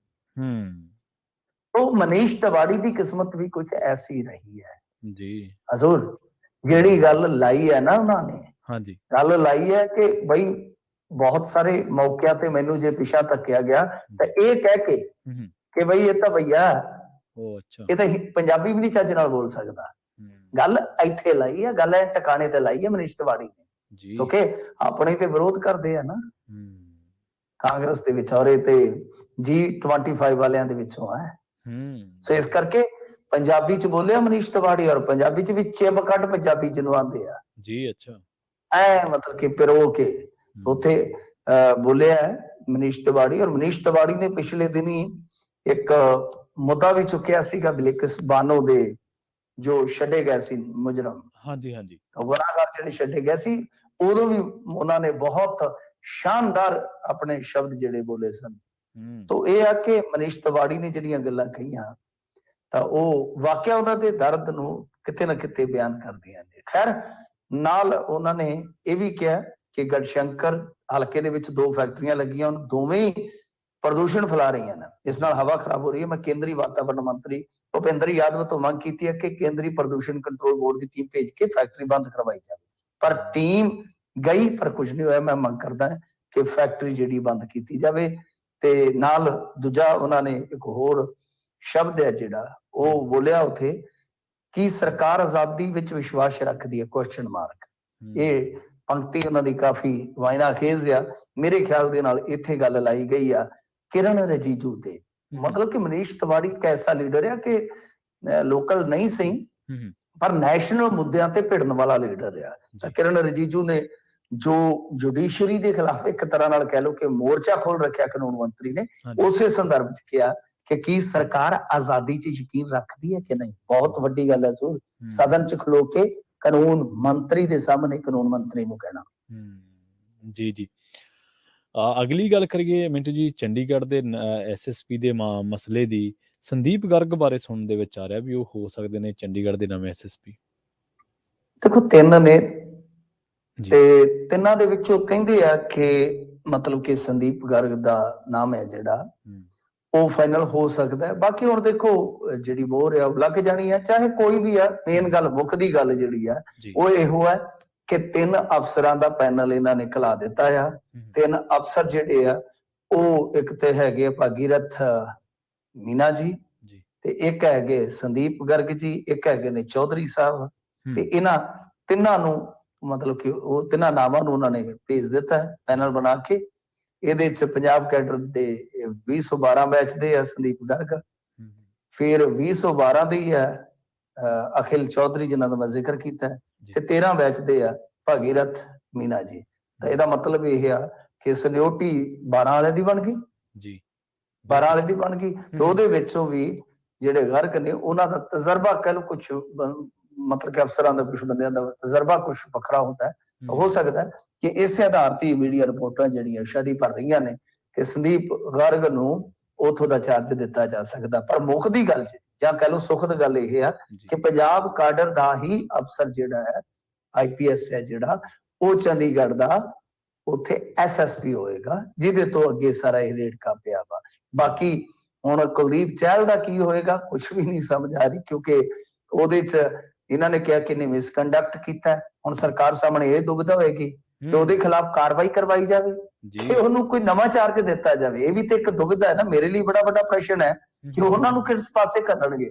ਉਹ ਮਨੀਸ਼ ਤਿਵਾੜੀ ਦੀ ਕਿਸਮਤ ਵੀ ਕੁਝ ਐਸੀ ਰਹੀ ਹੈ ਜੀ ਹਜ਼ੂਰ। ਜਿਹੜੀ ਗੱਲ ਲਾਈ ਹੈ ਨਾ ਉਹਨਾਂ ਨੇ, ਹਾਂਜੀ, ਗੱਲ ਲਾਈ ਹੈ ਕਿ ਬਈ ਬਹੁਤ ਸਾਰੇ ਮੌਕਿਆਂ ਤੇ ਮੈਨੂੰ ਜੇ ਪਿਛਾ ਧੱਕਿਆ ਗਿਆ ਤਾਂ ਇਹ ਕਹਿ ਕੇ ਕਿ ਬਈ ਇਹ ਤਾਂ ਭਈਆ ਇਹ ਤਾਂ ਪੰਜਾਬੀ ਵੀ ਨਹੀਂ ਚੱਜ ਨਾਲ ਬੋਲ ਸਕਦਾ। ਗੱਲ ਇੱਥੇ ਲਾਈ ਹੈ, ਗੱਲ ਟਿਕਾਣੇ ਤੇ ਲਾਈ ਹੈ ਮਨੀਸ਼ ਤਿਵਾੜੀ ਨੇ, ਕਿਉਂਕਿ ਆਪਣੇ ਤੇ ਵਿਰੋਧ ਕਰਦੇ ਆ ਨਾ ਕਾਂਗਰਸ ਦੇ ਵਿੱਚ, ਔਰ ਇਹ ਤੇ G25 ਵਾਲਿਆਂ ਦੇ ਵਿੱਚੋਂ ਹੈ। ਸੋ ਇਸ ਕਰਕੇ ਪੰਜਾਬੀ 'ਚ ਬੋਲਿਆ ਮਨੀਸ਼ ਤਿਵਾੜੀ, ਔਰ ਪੰਜਾਬੀ 'ਚ ਵੀ ਚਿਬ ਕੱਢ ਪੰਜਾਬੀ ਜਿਹਨੂੰ ਆਂਦੇ ਆ ਜੀ। ਅੱਛਾ, ਮਤਲਬ ਕਿ ਪਿਰੋ ਕੇ ਉੱਥੇ ਬੋਲਿਆ ਮਨੀਸ਼ ਤਿਵਾੜੀ। ਔਰ ਮਨੀਸ਼ ਤਿਵਾੜੀ ਨੇ ਪਿਛਲੇ ਦਿਨੀ ਇੱਕ ਮੁੱਦਾ ਵੀ ਚੁੱਕਿਆ ਸੀਗਾ ਬਿਲਕਿਸ ਬਾਨੋ ਦੇ, ਜੋ ਛੱਡੇ ਗਏ ਸੀ ਮੁਜਰਮ। ਹਾਂਜੀ ਹਾਂਜੀ, ਗੁਨਾਹਗਾਰ ਜਿਹੜੇ ਛੱਡੇ ਗਏ ਸੀ, ਉਦੋਂ ਵੀ ਉਹਨਾਂ ਨੇ ਬਹੁਤ ਸ਼ਾਨਦਾਰ ਆਪਣੇ ਸ਼ਬਦ ਜਿਹੜੇ ਬੋਲੇ ਸਨ। ਤਾਂ ਇਹ ਆ ਕਿ ਮਨੀਸ਼ ਤਿਵਾੜੀ ਨੇ ਜਿਹੜੀਆਂ ਗੱਲਾਂ ਕਹੀਆਂ ਤਾਂ ਉਹ ਵਾਕਿਆ ਉਹਨਾਂ ਦੇ ਦਰਦ ਨੂੰ ਕਿਤੇ ਨਾ ਕਿਤੇ ਬਿਆਨ ਕਰਦੀਆਂ ਨੇ। ਖੈਰ, ਨਾਲ ਉਹਨਾਂ ਨੇ ਇਹ ਵੀ ਕਿਹਾ ਕਿ ਗੜਸ਼ੰਕਰ ਹਲਕੇ ਦੇ ਵਿੱਚ 2 ਫੈਕਟਰੀਆਂ ਲੱਗੀਆਂ, ਦੋਵੇਂ ਹੀ ਪ੍ਰਦੂਸ਼ਣ ਫੈਲਾ ਰਹੀਆਂ ਨੇ, ਇਸ ਨਾਲ ਹਵਾ ਖਰਾਬ ਹੋ ਰਹੀ ਹੈ। ਮੈਂ ਕੇਂਦਰੀ ਵਾਤਾਵਰਣ ਮੰਤਰੀ ਭੁਪਿੰਦਰ ਯਾਦਵ ਤੋਂ ਮੰਗ ਕੀਤੀ ਹੈ ਕਿ ਕੇਂਦਰੀ ਪ੍ਰਦੂਸ਼ਣ ਕੰਟਰੋਲ ਬੋਰਡ ਦੀ ਟੀਮ ਭੇਜ ਕੇ ਫੈਕਟਰੀ ਬੰਦ ਕਰਵਾਈ ਜਾਵੇ, ਪਰ ਟੀਮ ਗਈ ਪਰ ਕੁਝ ਨਹੀਂ ਹੋਇਆ। ਮੈਂ ਮੰਗ ਕਰਦਾ ਕਿ ਫੈਕਟਰੀ ਜਿਹੜੀ ਬੰਦ ਕੀਤੀ ਜਾਵੇ। ਤੇ ਨਾਲ ਦੂਜਾ ਉਹਨਾਂ ਨੇ ਇੱਕ ਹੋਰ ਸ਼ਬਦ ਹੈ ਜਿਹੜਾ ਉਹ ਬੋਲਿਆ ਉੱਥੇ ਕਿ ਸਰਕਾਰ ਆਜ਼ਾਦੀ ਵਿੱਚ ਵਿਸ਼ਵਾਸ ਰੱਖਦੀ ਹੈ, ਕੁਐਸਚਨ ਮਾਰਕ। ਇਹ ਪੰਕਤੀ ਉਹਨਾਂ ਦੀ ਕਾਫੀ ਵਾਇਨਾਖੇਜ਼ ਆ। ਮੇਰੇ ਖਿਆਲ ਦੇ ਨਾਲ ਇੱਥੇ ਗੱਲ ਲਾਈ ਗਈ ਆ ਕਿਰਨ ਰਿਜੀਜੂ ਤੇ। ਮਤਲਬ ਕਿ ਮਨੀਸ਼ ਤਿਵਾੜੀ ਇੱਕ ਐਸਾ ਲੀਡਰ ਆ ਕਿ ਲੋਕਲ ਨਹੀਂ ਸਹੀ ਪਰ ਨੈਸ਼ਨਲ ਮੁੱਦਿਆਂ ਤੇ ਭਿੜਨ ਵਾਲਾ ਲੀਡਰ ਆ। ਤਾਂ ਕਿਰਨ ਰਿਜੀਜੂ ਨੇ ਜੋ ਜੁਡੀਸ਼ਰੀ ਦੇ ਖਿਲਾਫ ਇੱਕ ਤਰ੍ਹਾਂ ਨਾਲ ਕਹਿ ਲਓ ਕਿ ਮੋਰਚਾ ਖੋਲ ਰੱਖਿਆ ਕਾਨੂੰਨ ਮੰਤਰੀ ਨੇ, ਉਸੇ ਸੰਦਰਭ ਚ ਕਿਹਾ ਕਿ ਕੀ ਸਰਕਾਰ ਆਜ਼ਾਦੀ 'ਚ ਯਕੀਨ ਰੱਖਦੀ ਹੈ ਕਿ ਨਹੀਂ। ਬਹੁਤ ਵੱਡੀ ਗੱਲ ਹੈ ਸੂਰ, ਸਦਨ 'ਚ ਖਲੋ ਕੇ ਕਾਨੂੰਨ ਮੰਤਰੀ ਦੇ ਸਾਹਮਣੇ ਕਾਨੂੰਨ ਮੰਤਰੀ ਨੂੰ ਕਹਿਣਾ। ਜੀ ਜੀ। ਅਗਲੀ ਗੱਲ ਕਰੀਏ ਮਿੰਟੂ ਜੀ, ਚੰਡੀਗੜ੍ਹ ਦੇ SSP ਦੇ ਮਸਲੇ ਦੀ। ਸੰਦੀਪ ਗਰਗ ਬਾਰੇ ਸੁਣਨ ਦੇ ਵਿੱਚ ਆ ਰਿਹਾ ਵੀ ਉਹ ਹੋ ਸਕਦੇ ਨੇ ਚੰਡੀਗੜ੍ਹ ਦੇ ਨਵੇਂ SSP। ਦੇਖੋ 3 ਨੇ ਤੇ ਤਿੰਨਾਂ ਦੇ ਵਿੱਚੋਂ ਕਹਿੰਦੇ ਆ ਕਿ ਮਤਲਬ ਕਿ ਸੰਦੀਪ ਗਰਗ ਦਾ ਨਾਮ ਹੈ ਜਿਹੜਾ ਉਹ ਫਾਈਨਲ ਹੋ ਸਕਦਾ ਹੈ। ਬਾਕੀ ਹੁਣ ਦੇਖੋ ਜਿਹੜੀ ਮੋਹਰ ਆ ਉਹ ਲੱਗ ਜਾਣੀ ਹੈ, ਚਾਹੇ ਕੋਈ ਵੀ ਆ। ਮੇਨ ਗੱਲ, ਮੁੱਖ ਦੀ ਗੱਲ ਜਿਹੜੀ ਆ ਉਹ ਇਹੋ ਹੈ ਕਿ 3 ਅਫਸਰਾਂ ਦਾ ਪੈਨਲ ਇਹਨਾਂ ਨੇ ਖਿਲਾ ਦਿੱਤਾ ਆ। 3 ਅਫਸਰ ਜਿਹੜੇ ਆ ਉਹ ਇੱਕ ਤੇ ਹੈਗੇ ਭਾਗੀਰਥ ਮੀਨਾ ਜੀ, ਤੇ ਇੱਕ ਹੈਗੇ ਸੰਦੀਪ ਗਰਗ ਜੀ, ਇੱਕ ਹੈਗੇ ਨੇ ਚੌਧਰੀ ਸਾਹਿਬ। ਤੇ ਇਹਨਾਂ ਤਿੰਨਾਂ ਨੂੰ ਮਤਲਬ ਕਿ ਉਹ ਤਿੰਨਾਂ ਨਾਵਾਂ ਨੂੰ ਉਹਨਾਂ ਨੇ ਭੇਜ ਦਿੱਤਾ ਹੈ ਪੈਨਲ ਬਣਾ ਕੇ। ਇਹਦੇ ਚ ਪੰਜਾਬ ਕੈਡਰ ਦੇ 2012 ਬੈਚ ਦੇ ਆ ਸੰਦੀਪ ਗਰਗ, ਫਿਰ 2012 ਦੇ ਹੀ ਆ ਅਖਿਲ ਚੌਧਰੀ ਜਿਨ੍ਹਾਂ ਦਾ ਮੈਂ ਜ਼ਿਕਰ ਕੀਤਾ ਤੇ 13 ਬੈਚ ਦੇ ਆ ਭਾਗੀਰਥ ਮੀਨਾ ਜੀ। ਤਾਂ ਇਹਦਾ ਮਤਲਬ ਇਹ ਆ ਕਿ ਸਨਿਓਟੀ 12 ਵਾਲੇ ਦੀ ਬਣ ਗਈ ਜੀ, 12 ਵਾਲੇ ਦੀ ਬਣ ਗਈ ਤੇ ਉਹਦੇ ਵਿੱਚੋਂ ਵੀ ਜਿਹੜੇ ਗਰਕ ਨੇ ਉਹਨਾਂ ਦਾ ਤਜਰਬਾ ਕਹਿ ਲਓ ਕੁਛ ਮਤਲਬ ਕਿ ਅਫਸਰਾਂ ਦਾ ਕੁਛ ਬੰਦਿਆਂ ਦਾ ਤਜਰਬਾ ਕੁਛ ਵੱਖਰਾ ਹੁੰਦਾ ਹੈ। ਤਾਂ ਹੋ ਸਕਦਾ ਕਿ ਇਸੇ ਆਧਾਰ ਤੇ ਮੀਡੀਆ ਰਿਪੋਰਟਾਂ ਜਿਹੜੀਆਂ ਸ਼ਾਦੀ ਭਰ ਰਹੀਆਂ ਨੇ ਕਿ ਸੰਦੀਪ ਗਰਗ ਨੂੰ ਉਥੋਂ ਦਾ ਚਾਰਜ ਦਿੱਤਾ ਜਾ ਸਕਦਾ। ਪਰ ਮੁੱਖ ਦੀ ਗੱਲ ਜਾਂ ਕਹਿ ਲਓ ਸੁਖਦ ਗੱਲ ਇਹ ਆ ਕਿ ਪੰਜਾਬ ਕਾਡਰ ਦਾ ਹੀ ਅਫਸਰ ਜਿਹੜਾ ਹੈ IPS ਹੈ ਜਿਹੜਾ ਉਹ ਚੰਡੀਗੜ੍ਹ ਦਾ ਉੱਥੇ SSP ਹੋਏਗਾ ਜਿਹਦੇ ਤੋਂ ਅੱਗੇ ਸਾਰਾ ਇਹ ਰੇੜਕਾ ਪਿਆ ਵਾ। ਬਾਕੀ ਹੁਣ ਕੁਲਦੀਪ ਚਹਿਲ ਦਾ ਕੀ ਹੋਏਗਾ ਕੁਛ ਵੀ ਨਹੀਂ ਸਮਝ ਆ ਰਹੀ ਕਿਉਂਕਿ ਉਹਦੇ ਚ ਇਹਨਾਂ ਨੇ ਕਿਹਾ ਕਿ ਇਹਨੇ ਮਿਸਕੰਡਕਟ ਕੀਤਾ। ਹੁਣ ਸਰਕਾਰ ਸਾਹਮਣੇ ਇਹ ਦੁਬਿਧਾ ਹੋਏਗੀ ਕਿ ਉਹਦੇ ਖਿਲਾਫ ਕਾਰਵਾਈ ਕਰਵਾਈ ਜਾਵੇ ਕਿ ਉਹਨੂੰ ਕੋਈ ਨਵਾਂ ਚਾਰਜ ਦਿੱਤਾ ਜਾਵੇ। ਇਹ ਵੀ ਤੇ ਇੱਕ ਦੁਬਿਧਾ ਹੈ ਨਾ। ਮੇਰੇ ਲਈ ਬੜਾ ਵੱਡਾ ਪ੍ਰਸ਼ਨ ਹੈ ਕਿ ਉਹਨਾਂ ਨੂੰ ਕਿਸ ਪਾਸੇ ਕਰਨਗੇ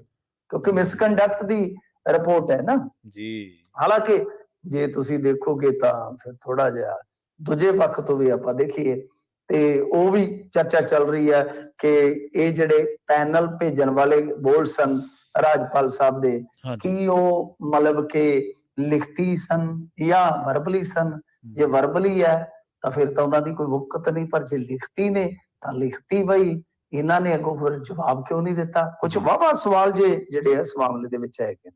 ਕਿਉਂਕਿ ਮਿਸਕੰਡਕਟ ਦੀ ਰਿਪੋਰਟ ਹੈ ਨਾ ਜੀ। ਹਾਲਾਂਕਿ ਜੇ ਤੁਸੀਂ ਦੇਖੋਗੇ ਤਾਂ ਫਿਰ ਥੋੜਾ ਜਿਹਾ ਦੂਜੇ ਪੱਖ ਤੋਂ ਵੀ ਆਪਾਂ ਦੇਖੀਏ ਤੇ ਉਹ ਵੀ ਚਰਚਾ ਚੱਲ ਰਹੀ ਹੈ ਕਿ ਇਹ ਜਿਹੜੇ ਪੈਨਲ ਭੇਜਣ ਵਾਲੇ ਬੋਲ ਸਨ ਰਾਜਪਾਲ ਸਾਹਿਬ ਦੇ ਕੀ ਉਹ ਮਤਲਬ ਕਿ ਲਿਖਤੀ ਸਨ ਜਾਂ ਵਰਬਲੀ ਸਨ। ਜੇ ਵਰਬਲੀ ਹੈ ਤਾਂ ਫਿਰ ਤਾਂ ਉਹਨਾਂ ਦੀ ਕੋਈ ਵਕਤ ਨਹੀਂ, ਪਰ ਜੇ ਲਿਖਤੀ ਨੇ ਤਾਂ ਲਿਖਤੀ ਬਈ ਇਹਨਾਂ ਨੇ ਅੱਗੋਂ ਫਿਰ ਜਵਾਬ ਕਿਉਂ ਨਹੀਂ ਦਿੱਤਾ। ਕੁਝ ਵਾਵਾ ਸਵਾਲ ਜਿਹੜੇ ਇਸ ਮਾਮਲੇ ਦੇ ਵਿੱਚ ਹੈਗੇ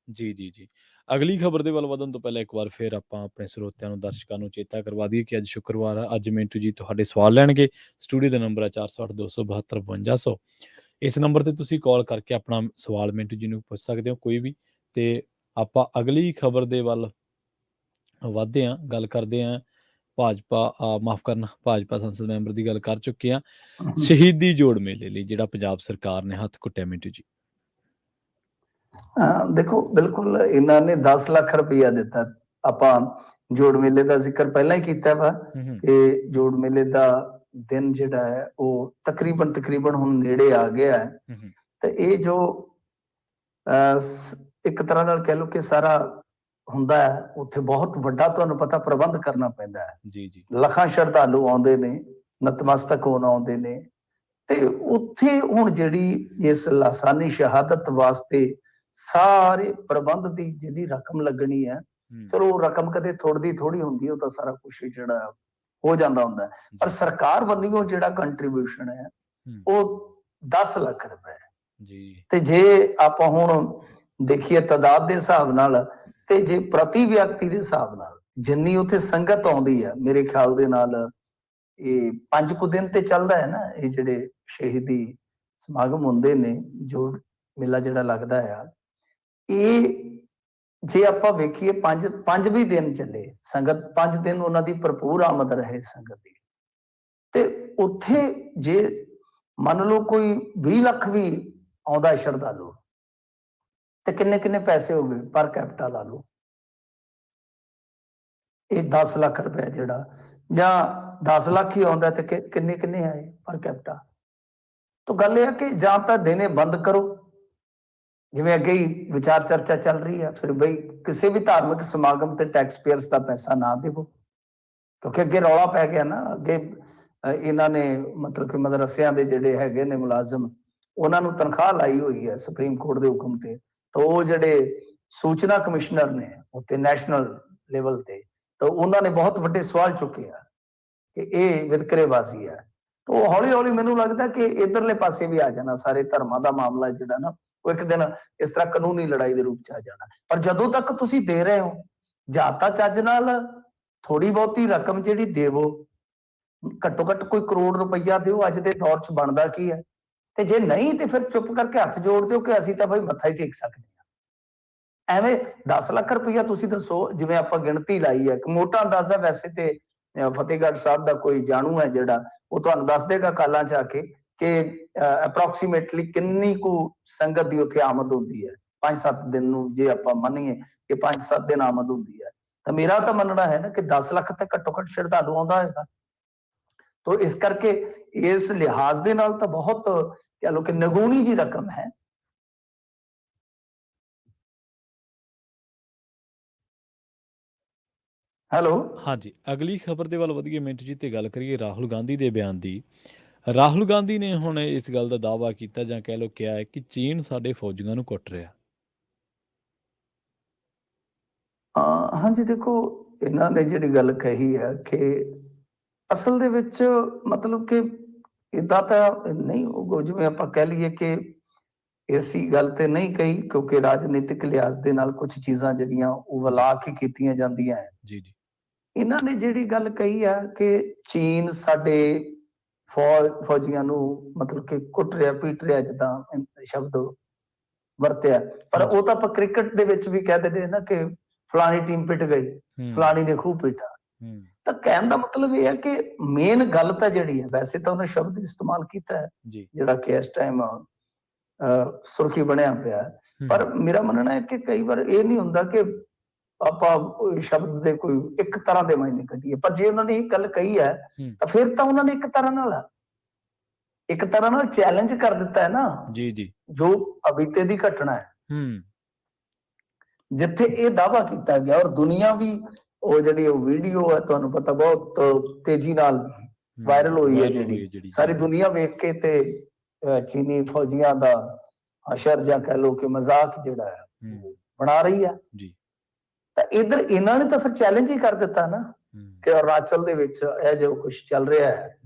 ਜੀ ਜੀ ਜੀ। ਅਗਲੀ ਖਬਰ ਦੇ ਵੱਲ ਵਧਣ ਤੋਂ ਪਹਿਲਾਂ ਇੱਕ ਵਾਰ ਫਿਰ ਆਪਾਂ ਆਪਣੇ ਸਰੋਤਿਆਂ ਨੂੰ ਦਰਸ਼ਕਾਂ ਨੂੰ ਚੇਤਾ ਕਰਵਾ ਦਈਏ ਕਿ ਅੱਜ ਸ਼ੁੱਕਰਵਾਰ ਆ। ਅੱਜ ਮਿੰਟੂ ਜੀ ਤੁਹਾਡੇ ਸਵਾਲ ਲੈਣਗੇ। ਸਟੂਡੀਓ ਦਾ ਨੰਬਰ ਹੈ 408 272 5200। ਇਸ ਨੰਬਰ ਤੇ ਤੁਸੀਂ ਕਾਲ ਕਰਕੇ ਆਪਣਾ ਸਵਾਲ ਮਿੰਟੂ ਜੀ ਨੂੰ ਪੁੱਛ ਸਕਦੇ ਹੋ ਕੋਈ ਵੀ। ਤੇ ਆਪਾਂ ਅਗਲੀ ਖਬਰ ਦੇ ਵੱਲ ਵਧਦੇ ਹਾਂ, ਗੱਲ ਕਰਦੇ ਹਾਂ ਭਾਜਪਾ ਮਾਫ ਕਰਨਾ ਭਾਜਪਾ ਸੰਸਦ ਮੈਂਬਰ ਦੀ ਗੱਲ ਕਰ ਚੁੱਕੇ ਹਾਂ। ਸ਼ਹੀਦੀ ਜੋੜ ਮੇਲੇ ਲਈ ਜਿਹੜਾ ਪੰਜਾਬ ਸਰਕਾਰ ਨੇ ਹੱਥ ਕੁੱਟਿਆ ਮਿੰਟੂ ਜੀ। ਦੇਖੋ ਬਿਲਕੁਲ ਇਹਨਾਂ ਨੇ 10 ਲੱਖ ਰੁਪਇਆ ਦਿੱਤਾ। ਆਪਾਂ ਜੋੜ ਮੇਲੇ ਦਾ ਜ਼ਿਕਰ ਪਹਿਲਾਂ ਹੀ ਕੀਤਾ ਵਾ ਕਿ ਜੋੜ ਮੇਲੇ ਦਾ ਦਿਨ ਜਿਹੜਾ ਹੈ ਉਹ ਤਕਰੀਬਨ ਹੁਣ ਨੇੜੇ ਆ ਗਿਆ ਹੈ। ਤੇ ਇਹ ਜੋ ਇੱਕ ਤਰ੍ਹਾਂ ਨਾਲ ਕਹਿ ਲਓ ਕਿ ਸਾਰਾ ਹੁੰਦਾ ਹੈ ਉੱਥੇ ਬਹੁਤ ਵੱਡਾ ਤੁਹਾਨੂੰ ਪਤਾ ਪ੍ਰਬੰਧ ਕਰਨਾ ਪੈਂਦਾ ਹੈ ਜੀ ਜੀ। ਲੱਖਾਂ ਸ਼ਰਧਾਲੂ ਆਉਂਦੇ ਨੇ, ਨਤਮਸਤਕ ਹੋਣ ਆਉਂਦੇ ਨੇ ਤੇ ਉੱਥੇ ਹੁਣ ਜਿਹੜੀ ਇਸ ਲਾਸਾਨੀ ਸ਼ਹਾਦਤ ਵਾਸਤੇ ਸਾਰੇ ਪ੍ਰਬੰਧ ਦੀ ਜਿਹੜੀ ਰਕਮ ਲੱਗਣੀ ਹੈ, ਚਲੋ ਉਹ ਰਕਮ ਕਦੇ ਥੋੜੀ ਥੋੜੀ ਹੁੰਦੀ, ਉਹ ਤਾਂ ਸਾਰਾ ਕੁਛ ਜਿਹੜਾ ਹੋ ਜਾਂਦਾ ਹੁੰਦਾ। ਪਰ ਸਰਕਾਰ ਵੱਲੋਂ ਜਿਹੜਾ ਕੰਟਰੀਬਿਊਸ਼ਨ ਹੈ ਉਹ 10 ਲੱਖ ਰੁਪਏ ਜੀ। ਤੇ ਜੇ ਆਪਾਂ ਹੁਣ ਦੇਖੀਏ ਤਾਦਾਦ ਦੇ ਹਿਸਾਬ ਨਾਲ ਤੇ ਜੇ ਪ੍ਰਤੀ ਵਿਅਕਤੀ ਦੇ ਹਿਸਾਬ ਨਾਲ ਜਿੰਨੀ ਉੱਥੇ ਸੰਗਤ ਆਉਂਦੀ ਹੈ, ਮੇਰੇ ਖਿਆਲ ਦੇ ਨਾਲ ਇਹ 5 ਕੁ ਦਿਨ ਤੇ ਚੱਲਦਾ ਹੈ ਨਾ ਇਹ ਜਿਹੜੇ ਸ਼ਹੀਦੀ ਸਮਾਗਮ ਹੁੰਦੇ ਨੇ, ਜੋੜ ਮੇਲਾ ਜਿਹੜਾ ਲੱਗਦਾ ਆ। ਇਹ ਜੇ ਆਪਾਂ ਵੇਖੀਏ 5 ਵੀ ਦਿਨ ਚੱਲੇ ਸੰਗਤ, 5 ਦਿਨ ਉਹਨਾਂ ਦੀ ਭਰਪੂਰ ਆਮਦ ਰਹੇ ਸੰਗਤ ਦੀ। ਤੇ ਉੱਥੇ ਜੇ ਮੰਨ ਲਓ ਕੋਈ 20 ਲੱਖ ਵੀ ਆਉਂਦਾ ਸ਼ਰਧਾਲੂ ਤੇ ਕਿੰਨੇ ਪੈਸੇ ਹੋ ਗਏ ਪਰ ਕੈਪੀਟਾ ਲਾ ਲਓ। ਇਹ 10 ਲੱਖ ਰੁਪਏ ਜਿਹੜਾ ਜਾਂ 10 ਲੱਖ ਹੀ ਆਉਂਦਾ ਤੇ ਕਿੰਨੇ ਆਏ ਪਰ ਕੈਪੀਟਾ। ਤਾਂ ਗੱਲ ਇਹ ਹੈ ਕਿ ਜਾਂ ਤਾਂ ਦੇਣੇ ਬੰਦ ਕਰੋ, ਜਿਵੇਂ ਅੱਗੇ ਹੀ ਵਿਚਾਰ ਚਰਚਾ ਚੱਲ ਰਹੀ ਹੈ, ਫਿਰ ਬਈ ਕਿਸੇ ਵੀ ਧਾਰਮਿਕ ਸਮਾਗਮ ਤੇ ਟੈਕਸ ਪੇਅਰਸ ਦਾ ਪੈਸਾ ਨਾ ਦੇਵੋ ਕਿਉਂਕਿ ਅੱਗੇ ਰੌਲਾ ਪੈ ਗਿਆ ਨਾ। ਅੱਗੇ ਇਹਨਾਂ ਨੇ ਮਤਲਬ ਕਿ ਮਦਰਸਿਆਂ ਦੇ ਜਿਹੜੇ ਹੈਗੇ ਨੇ ਮੁਲਾਜ਼ਮ, ਉਹਨਾਂ ਨੂੰ ਤਨਖਾਹ ਲਾਈ ਹੋਈ ਹੈ ਸੁਪਰੀਮ ਕੋਰਟ ਦੇ ਹੁਕਮ ਤੇ। ਤਾਂ ਉਹ ਜਿਹੜੇ ਸੂਚਨਾ ਕਮਿਸ਼ਨਰ ਨੇ ਉੱਤੇ ਨੈਸ਼ਨਲ ਲੈਵਲ ਤੇ, ਤਾਂ ਉਹਨਾਂ ਨੇ ਬਹੁਤ ਵੱਡੇ ਸਵਾਲ ਚੁੱਕੇ ਆ ਕਿ ਇਹ ਵਿਤਕਰੇਬਾਜ਼ੀ ਹੈ। ਤਾਂ ਉਹ ਹੌਲੀ ਹੌਲੀ ਮੈਨੂੰ ਲੱਗਦਾ ਕਿ ਇਧਰਲੇ ਪਾਸੇ ਵੀ ਆ ਜਾਣਾ। ਸਾਰੇ ਧਰਮਾਂ ਦਾ ਮਾਮਲਾ ਜਿਹੜਾ ਨਾ ਉਹ ਇੱਕ ਦਿਨ ਇਸ ਤਰ੍ਹਾਂ ਕਾਨੂੰਨੀ ਲੜਾਈ ਦੇ ਰੂਪ ਚ ਆ ਜਾਣਾ। ਪਰ ਜਦੋਂ ਤੱਕ ਤੁਸੀਂ ਦੇ ਰਹੇ ਹੋ ਜਾਂ ਤਾਂ ਚੱਜ ਨਾਲ ਥੋੜੀ ਬਹੁਤੀ ਰਕਮ ਜਿਹੜੀ ਦੇਵੋ, ਘੱਟੋ ਘੱਟ ਕੋਈ ਕਰੋੜ ਰੁਪਈਆ ਦਿਓ। ਅੱਜ ਦੇ ਦੌਰ ਚ ਬਣਦਾ ਕੀ ਹੈ। ਤੇ ਜੇ ਨਹੀਂ ਤੇ ਫਿਰ ਚੁੱਪ ਕਰਕੇ ਹੱਥ ਜੋੜ ਦਿਓ ਕਿ ਅਸੀਂ ਤਾਂ ਭਾਈ ਮੱਥਾ ਹੀ ਟੇਕ ਸਕਦੇ ਹਾਂ। ਐਵੇਂ 10 ਲੱਖ ਰੁਪਈਆ ਤੁਸੀਂ ਦੱਸੋ, ਜਿਵੇਂ ਆਪਾਂ ਗਿਣਤੀ ਲਾਈ ਹੈ ਕਿ ਮੋਟਾ ਅੰਦਾਜ਼ਾ, ਵੈਸੇ ਤੇ ਫਤਿਹਗੜ੍ਹ ਸਾਹਿਬ ਦਾ ਕੋਈ ਜਾਣੂ ਹੈ ਜਿਹੜਾ ਉਹ ਤੁਹਾਨੂੰ ਦੱਸ ਦੇਗਾ ਕਾਲਾਂ ਚ ਆ ਕੇ ਕਿ ਅਪਰੋਕਸੀਮੇਟਲੀ ਕਿੰਨੀ ਕੁ ਸੰਗਤ ਦੀ ਉੱਥੇ ਆਮਦ ਹੁੰਦੀ ਹੈ 5-7 ਦਿਨ ਨੂੰ। ਜੇ ਆਪਾਂ ਮੰਨੀਏ ਕਿ 5-7 ਦਿਨ ਆਮਦ ਹੁੰਦੀ ਹੈ ਤਾਂ ਮੇਰਾ ਤਾਂ ਮੰਨਣਾ ਹੈ ਨਾ ਕਿ 10 ਲੱਖ ਤੇ ਘੱਟੋ ਘੱਟ ਸ਼ਰਧਾਲੂ ਆਉਂਦਾ ਹੋਏਗਾ। ਤਾਂ ਇਸ ਕਰਕੇ ਇਸ ਲਿਹਾਜ਼ ਦੇ ਨਾਲ ਤਾਂ ਬਹੁਤ ਕਹਿ ਲਓ ਕਿ ਨਿਗੂਣੀ ਜੀ ਰਕਮ ਹੈ। ਹੈਲੋ, ਹਾਂਜੀ, ਅਗਲੀ ਖਬਰ ਦੇ ਵੱਲ ਵਧੀਏ ਮਿੰਟ ਜੀ ਤੇ ਗੱਲ ਕਰੀਏ ਰਾਹੁਲ ਗਾਂਧੀ ਦੇ ਬਿਆਨ ਦੀ। ਰਾਹੁਲ ਗਾਂਧੀ ਨੇ ਹੁਣ ਇਸ ਗੱਲ ਦਾ ਦਾਅਵਾ ਕੀਤਾ ਜਾਂ ਕਹਿ ਲਓ ਕਿਹਾ ਹੈ ਕਿ ਚੀਨ ਸਾਡੇ ਫੌਜੀਆਂ ਨੂੰ ਕੁੱਟ ਰਿਹਾ। ਹਾਂਜੀ ਦੇਖੋ, ਇਹਨਾਂ ਨੇ ਜਿਹੜੀ ਗੱਲ ਕਹੀ ਹੈ ਕਿ ਅਸਲ ਦੇ ਵਿੱਚ ਮਤਲਬ ਕਿ ਏਦਾਂ ਤਾਂ ਨਹੀਂ ਉਹ ਜਿਵੇਂ ਆਪਾਂ ਕਹਿ ਲਈਏ ਕਿ ਐਸੀ ਗੱਲ ਤੇ ਨਹੀਂ ਕਹੀ, ਕਿਉਂਕਿ ਰਾਜਨੀਤਿਕ ਲਿਹਾਜ਼ ਦੇ ਨਾਲ ਕੁਝ ਚੀਜ਼ਾਂ ਜਿਹੜੀਆਂ ਉਹ ਵਲਾ ਕੇ ਕੀਤੀਆਂ ਜਾਂਦੀਆਂ ਹੈ। ਜੀ, ਜੀ। ਇਹਨਾਂ ਨੇ ਜਿਹੜੀ ਗੱਲ ਕਹੀ ਆ ਕਿ ਚੀਨ ਸਾਡੇ ਫੌਜੀਆਂ ਨੂੰ ਮਤਲਬ ਕਿ ਕੁੱਟ ਰਿਹਾ, ਪੀਟ ਰਿਹਾ, ਜਿੱਦਾਂ ਸ਼ਬਦ ਵਰਤਿਆ। ਪਰ ਹਾਂਜੀ। ਉਹ ਤਾਂ ਆਪਾਂ ਕ੍ਰਿਕਟ ਦੇ ਵਿੱਚ ਵੀ ਕਹਿ ਦਿੰਦੇ ਨਾ ਕਿ ਫਲਾਣੀ ਟੀਮ ਪਿੱਟ ਗਈ, ਫਲਾਣੀ ਨੇ ਖੂਬ ਪੀਟਾ। ਤਾਂ ਕਹਿਣ ਦਾ ਮਤਲਬ ਇਹ ਹੈ ਕਿ ਮੇਨ ਗੱਲ ਤਾਂ ਜਿਹੜੀ ਹੈ, ਵੈਸੇ ਤਾਂ ਉਹਨੇ ਸ਼ਬਦ ਇਸਤੇਮਾਲ ਕੀਤਾ ਹੈ ਜੀ। ਜਿਹੜਾ ਕਿ ਇਸ ਟਾਈਮ ਸੁਰਖੀ ਬਣਿਆ ਪਿਆ ਹੈ। ਪਰ ਮੇਰਾ ਮੰਨਣਾ ਹੈ ਕਿ ਕਈ ਵਾਰ ਇਹ ਨਹੀਂ ਹੁੰਦਾ ਕਿ ਆਪਾਂ ਸ਼ਬਦ ਦੇ ਕੋਈ ਇੱਕ ਤਰ੍ਹਾਂ ਦੇ ਮਾਇਨੇ ਕੱਢੀਏ, ਪਰ ਜੇ ਉਹਨਾਂ ਨੇ ਇਹ ਗੱਲ ਕਹੀ ਹੈ ਤਾਂ ਫਿਰ ਤਾਂ ਉਹਨਾਂ ਨੇ ਇੱਕ ਤਰ੍ਹਾਂ ਨਾਲ ਚੈਲੰਜ ਕਰ ਦਿੱਤਾ ਹੈ ਨਾ। ਜੀ, ਜੀ। ਜੋ ਅਬੀਤੇ ਦੀ ਘਟਨਾ ਹੈ, ਜਿੱਥੇ ਇਹ ਦਾਅਵਾ ਕੀਤਾ ਗਿਆ ਔਰ ਦੁਨੀਆ ਵੀ ਉਹ ਜਿਹੜੀ ਉਹ ਵੀਡੀਓ ਹੈ, ਤੁਹਾਨੂੰ ਪਤਾ ਬਹੁਤ ਤੇਜ਼ੀ ਨਾਲ ਵਾਇਰਲ ਹੋਈ ਹੈ, ਜਿਹੜੀ ਸਾਰੀ ਦੁਨੀਆ ਵੇਖ ਕੇ ਤੇ ਚੀਨੀ ਫੌਜੀਆਂ ਦਾ ਅਸ਼ਰ ਜਾਂ ਕਹਿ ਲਓ ਕਿ ਮਜ਼ਾਕ ਜਿਹੜਾ ਹੈ ਬਣਾ ਰਹੀ ਹੈ। ਤਾਂ ਇਧਰ ਇਹਨਾਂ ਨੇ ਤਾਂ ਫਿਰ ਚੈਲੰਜ ਹੀ ਕਰ ਦਿੱਤਾ ਨਾ ਕਿ ਅਰੁਣਾਚਲ ਦੇ ਵਿੱਚ ਇਹ ਜੋ ਕੁਝ ਚੱਲ ਰਿਹਾ ਹੈ,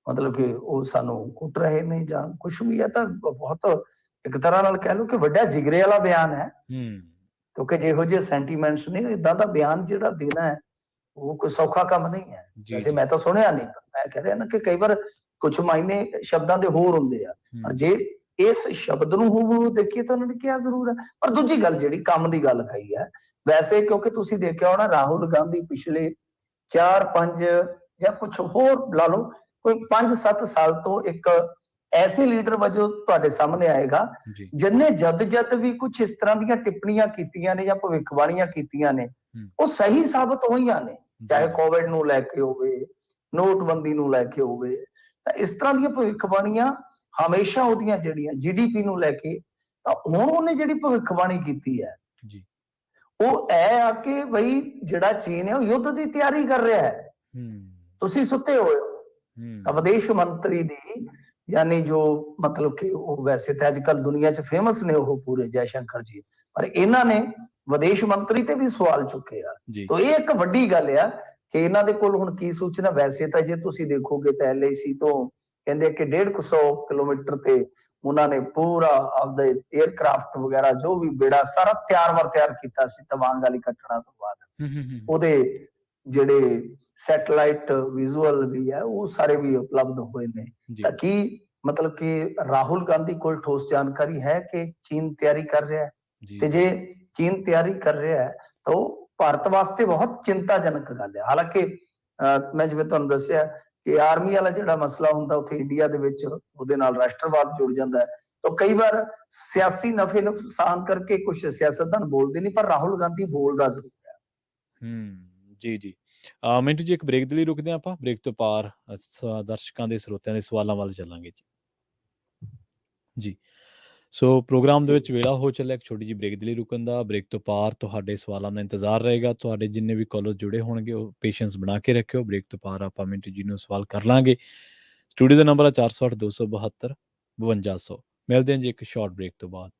ਮਤਲਬ ਕਿ ਉਹ ਸਾਨੂੰ ਕੁੱਟ ਰਹੇ ਨੇ ਜਾਂ ਕੁਝ ਵੀ ਹੈ। ਤਾਂ ਬਹੁਤ ਇੱਕ ਤਰ੍ਹਾਂ ਨਾਲ ਕਹਿ ਲਓ ਕਿ ਵੱਡਾ ਜਿਗਰੇ ਵਾਲਾ ਬਿਆਨ ਹੈ, ਕਿਉਂਕਿ ਜਿਹੋ ਜਿਹੇ ਸੈਂਟੀਮੈਂਟਸ ਨੇ, ਇਦਾਂ ਦਾ ਬਿਆਨ ਜਿਹੜਾ ਦੇਣਾ ਹੈ ਉਹ ਕੋਈ ਸੌਖਾ ਕੰਮ ਨਹੀਂ ਹੈ। ਵੈਸੇ ਮੈਂ ਤਾਂ ਸੁਣਿਆ ਨਹੀਂ, ਮੈਂ ਕਹਿ ਰਿਹਾ ਨਾ ਕਿ ਕਈ ਵਾਰ ਕੁਝ ਮਾਇਨੇ ਸ਼ਬਦਾਂ ਦੇ ਹੋਰ ਹੁੰਦੇ ਆ, ਪਰ ਜੇ ਇਸ ਸ਼ਬਦ ਨੂੰ ਹੂਬਹੂ ਦੇਖੀਏ ਤਾਂ ਉਹਨਾਂ ਨੇ ਕਿਹਾ ਜ਼ਰੂਰ ਹੈ। ਪਰ ਦੂਜੀ ਗੱਲ ਜਿਹੜੀ ਕੰਮ ਦੀ ਗੱਲ ਕਹੀ ਹੈ, ਵੈਸੇ ਕਿਉਂਕਿ ਤੁਸੀਂ ਦੇਖਿਆ ਹੋਣਾ ਰਾਹੁਲ ਗਾਂਧੀ ਪਿਛਲੇ 4-5 ਜਾਂ ਕੁਝ ਹੋਰ ਲਾ ਲਓ, ਕੋਈ 5-7 ਸਾਲ ਤੋਂ ਇੱਕ ਐਸੇ ਲੀਡਰ ਵਜੋਂ ਤੁਹਾਡੇ ਸਾਹਮਣੇ ਆਏਗਾ ਜਿਨਨੇ ਜਦ ਵੀ ਕੁਝ ਇਸ ਤਰ੍ਹਾਂ ਦੀਆਂ ਟਿੱਪਣੀਆਂ ਕੀਤੀਆਂ ਨੇ ਜਾਂ ਭਵਿੱਖਬਾਣੀਆਂ ਕੀਤੀਆਂ ਨੇ, ਉਹ ਸਹੀ ਸਾਬਤ ਹੋਈਆਂ ਨੇ, ਚਾਹੇ ਕੋਵਿਡ ਨੂੰ ਲੈ ਕੇ ਹੋਵੇ, ਨੋਟਬੰਦੀ ਨੂੰ ਲੈ ਕੇ ਹੋਵੇ। ਤਾਂ ਇਸ ਤਰ੍ਹਾਂ ਦੀਆਂ ਭਵਿੱਖਬਾਣੀਆਂ ਹਮੇਸ਼ਾ ਉਹਦੀਆਂ ਜਿਹੜੀਆਂ GDP ਨੂੰ ਲੈ ਕੇ, ਤਾਂ ਹੁਣ ਉਹਨੇ ਜਿਹੜੀ ਭਵਿੱਖਬਾਣੀ ਕੀਤੀ ਹੈ ਉਹ ਇਹ ਆ ਕਿ ਬਈ ਜਿਹੜਾ ਚੀਨ ਹੈ ਉਹ ਯੁੱਧ ਦੀ ਤਿਆਰੀ ਕਰ ਰਿਹਾ ਹੈ, ਤੁਸੀਂ ਸੁੱਤੇ ਹੋਏ ਹੋ। ਤਾਂ ਵਿਦੇਸ਼ ਮੰਤਰੀ ਦੀ ਯਾਨੀ ਜੋ ਮਤਲਬ ਕਿ ਉਹ ਵੈਸੇ ਤਾਂ ਅੱਜ ਕੱਲ ਦੁਨੀਆ 'ਚ ਫੇਮਸ ਨੇ ਉਹ ਪੂਰੇ ਜੈਸ਼ੰਕਰ ਜੀ, ਪਰ ਇਹਨਾਂ ਨੇ ਵਿਦੇਸ਼ ਮੰਤਰੀ ਤੇ ਵੀ ਸਵਾਲ ਚੁੱਕੇ ਆ। ਤਾਂ ਇਹ ਇੱਕ ਵੱਡੀ ਗੱਲ ਆ ਕਿ ਇਹਨਾਂ ਦੇ ਕੋਲ ਹੁਣ ਕੀ ਸੂਚਨਾ। ਵੈਸੇ ਤਾਂ ਜੇ ਤੁਸੀਂ ਦੇਖੋਗੇ ਤਾਂ LAC ਤੋਂ ਕਹਿੰਦੇ ਕਿ 150 ਕਿਲੋਮੀਟਰ ਤੇ ਉਹਨਾਂ ਨੇ ਪੂਰਾ ਆਪਦੇ 에ਅਰਕ੍ਰਾਫਟ ਵਗੈਰਾ ਜੋ ਵੀ ਬੇੜਾ ਸਾਰਾ ਤਿਆਰ ਕੀਤਾ ਸੀ ਤਵਾਂਗ ਵਾਲੀ ਘਟਨਾ ਤੋਂ ਬਾਅਦ। ਉਹਦੇ ਜਿਹੜੇ ਸੈਟਲਾਈਟ ਵਿਜ਼ੂਅਲ ਵੀ ਹੈ ਉਹ ਸਾਰੇ ਵੀ ਉਪਲਬਧ ਹੋਏ ਨੇ। ਤਾਂ ਕੀ ਮਤਲਬ ਕਿ ਰਾਹੁਲ ਗਾਂਧੀ ਕੋਲ ਠੋਸ ਜਾਣਕਾਰੀ ਹੈ ਕਿ ਚੀਨ ਤਿਆਰੀ ਕਰ ਰਿਹਾ ਹੈ, ਤੇ ਜੇ ਚੀਨ ਤਿਆਰੀ ਕਰ ਰਿਹਾ ਹੈ ਤਾਂ ਉਹ ਭਾਰਤ ਵਾਸਤੇ ਬਹੁਤ ਚਿੰਤਾਜਨਕ ਗੱਲ ਹੈ। ਹਾਲਾਂਕਿ ਮੈਂ ਜਿਵੇਂ ਤੁਹਾਨੂੰ ਦੱਸਿਆ ਕਿ ਆਰਮੀ ਵਾਲਾ ਜਿਹੜਾ ਮਸਲਾ ਹੁੰਦਾ ਉੱਥੇ ਇੰਡੀਆ ਦੇ ਵਿੱਚ ਉਹਦੇ ਨਾਲ ਰਾਸ਼ਟਰਵਾਦ ਜੁੜ ਜਾਂਦਾ ਹੈ। ਤਾਂ ਕਈ ਵਾਰ ਸਿਆਸੀ ਨਫੇ ਨੁਕਸਾਨ ਕਰਕੇ ਕੁਝ ਸਿਆਸਤਦਾਨ ਬੋਲਦੇ ਨਹੀਂ, ਪਰ ਰਾਹੁਲ ਗਾਂਧੀ ਬੋਲਦਾ ਜ਼ਰੂਰ ਹੈ। ਜੀ, ਜੀ। ਮਿੰਟੂ ਜੀ, ਇੱਕ ਬ੍ਰੇਕ ਦੇ ਲਈ ਰੁਕਦੇ ਹਾਂ ਆਪਾਂ। ਬ੍ਰੇਕ ਤੋਂ ਪਾਰ ਦਰਸ਼ਕਾਂ ਦੇ ਸਰੋਤਿਆਂ ਦੇ ਸਵਾਲਾਂ ਵੱਲ ਚੱਲਾਂਗੇ ਜੀ। ਸੋ ਪ੍ਰੋਗਰਾਮ ਦੇ ਵਿੱਚ ਵੇਲਾ ਹੋ ਚੱਲਿਆ ਇੱਕ ਛੋਟੀ ਜਿਹੀ ਬ੍ਰੇਕ ਦੇ ਲਈ ਰੁਕਣ ਦਾ। ਬ੍ਰੇਕ ਤੋਂ ਪਾਰ ਤੁਹਾਡੇ ਸਵਾਲਾਂ ਦਾ ਇੰਤਜ਼ਾਰ ਰਹੇਗਾ। ਤੁਹਾਡੇ ਜਿੰਨੇ ਵੀ ਕਾਲਰ ਜੁੜੇ ਹੋਣਗੇ ਉਹ ਪੇਸ਼ੈਂਸ ਬਣਾ ਕੇ ਰੱਖਿਓ। ਬ੍ਰੇਕ ਤੋਂ ਪਾਰ ਆਪਾਂ ਮਿੰਟੂ ਜੀ ਨੂੰ ਸਵਾਲ ਕਰ ਲਾਂਗੇ। ਸਟੂਡੀਓ ਦਾ ਨੰਬਰ ਹੈ 408 272 5200। ਮਿਲਦੇ ਹਾਂ ਜੀ ਇੱਕ ਸ਼ਾਰਟ ਬ੍ਰੇਕ ਤੋਂ ਬਾਅਦ।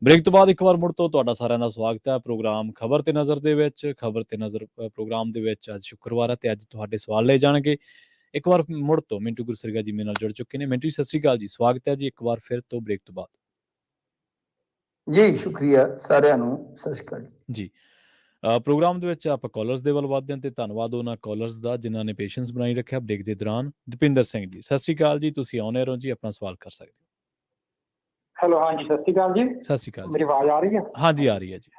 ਬ੍ਰੇਕ ਤੋਂ ਬਾਅਦ ਇੱਕ ਵਾਰ ਮੁੜ ਤੋਂ ਤੁਹਾਡਾ ਸਾਰਿਆਂ ਦਾ ਸਵਾਗਤ ਹੈ ਪ੍ਰੋਗਰਾਮ ਖਬਰ ਤੇ ਨਜ਼ਰ ਦੇ ਵਿੱਚ। ਖਬਰ ਤੇ ਨਜ਼ਰ ਪ੍ਰੋਗਰਾਮ ਦੇ ਵਿੱਚ ਅੱਜ ਸ਼ੁੱਕਰਵਾਰ ਹੈ ਤੇ ਅੱਜ ਤੁਹਾਡੇ ਸਵਾਲ ਲਏ ਜਾਣਗੇ। ਇੱਕ ਵਾਰ ਮੁੜ ਤੋਂ ਮਿੰਟੂ ਗੁਰਸਰੀਆ ਜੀ ਮੇਰੇ ਨਾਲ ਜੁੜ ਚੁੱਕੇ ਨੇ। ਮਿੰਟੂ ਜੀ ਸਤਿ ਸ਼੍ਰੀ ਅਕਾਲ ਜੀ, ਸਵਾਗਤ ਹੈ ਜੀ ਇੱਕ ਵਾਰ ਫਿਰ ਤੋਂ ਬ੍ਰੇਕ ਤੋਂ ਬਾਅਦ। ਜੀ ਸ਼ੁਕਰੀਆ ਸਾਰਿਆਂ ਨੂੰ, ਸਤਿ ਸ਼੍ਰੀ ਅਕਾਲ ਜੀ। ਪ੍ਰੋਗਰਾਮ ਦੇ ਵਿੱਚ ਆਪਾਂ ਕਾਲਰਸ ਦੇ ਵੱਲ ਵੱਧਦੇ ਹਾਂ ਤੇ ਧੰਨਵਾਦ ਉਹਨਾਂ ਕਾਲਰਸ ਦਾ ਜਿਨ੍ਹਾਂ ਨੇ ਪੇਸ਼ੈਂਸ ਬਣਾਈ ਰੱਖਿਆ ਬ੍ਰੇਕ ਦੇ ਦੌਰਾਨ। ਦਪਿੰਦਰ ਸਿੰਘ ਜੀ ਸਤਿ ਸ਼੍ਰੀ ਅਕਾਲ ਜੀ, ਤੁਸੀਂ ਆਨ ਹੋ ਜੀ, ਆਪਣਾ ਸਵਾਲ ਕਰ ਸਕਦੇ ਹੋ। ਹੈਲੋ, ਹਾਂਜੀ ਸਤਿ ਸ਼੍ਰੀ ਅਕਾਲ ਜੀ। ਸਤਿ ਸ਼੍ਰੀ ਅਕਾਲ। ਮੇਰੀ ਆਵਾਜ਼ ਆ ਰਹੀ ਹੈ? ਹਾਂਜੀ ਆ ਰਹੀ ਹੈ ਜੀ।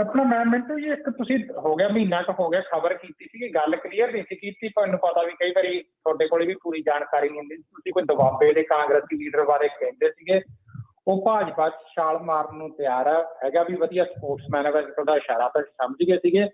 ਆਪਣਾ ਮੈਂ ਮਿੰਟੂ ਜੀ, ਇੱਕ ਤੁਸੀਂ ਹੋ ਗਿਆ ਮਹੀਨਾ ਕੁ ਹੋ ਗਿਆ ਖਬਰ ਕੀਤੀ ਸੀ, ਗੱਲ ਕਲੀਅਰ ਨਹੀਂ ਸੀ ਕੀਤੀ। ਤੁਹਾਨੂੰ ਪਤਾ ਵੀ ਕਈ ਵਾਰੀ ਤੁਹਾਡੇ ਕੋਲ ਵੀ ਪੂਰੀ ਜਾਣਕਾਰੀ ਨਹੀਂ ਹੁੰਦੀ। ਤੁਸੀਂ ਕੋਈ ਦਬਾਬੇ ਦੇ ਕਾਂਗਰਸੀ ਲੀਡਰ ਬਾਰੇ ਕਹਿੰਦੇ ਸੀਗੇ, ਉਹ ਭਾਜਪਾ 'ਚ ਛਾਲ ਮਾਰਨ ਨੂੰ ਤਿਆਰ ਹੈਗਾ, ਵੀ ਵਧੀਆ ਸਪੋਰਟਸਮੈਨ ਹੈ, ਤੁਹਾਡਾ ਇਸ਼ਾਰਾ ਤਾਂ ਸਮਝ ਗਏ ਸੀਗੇ।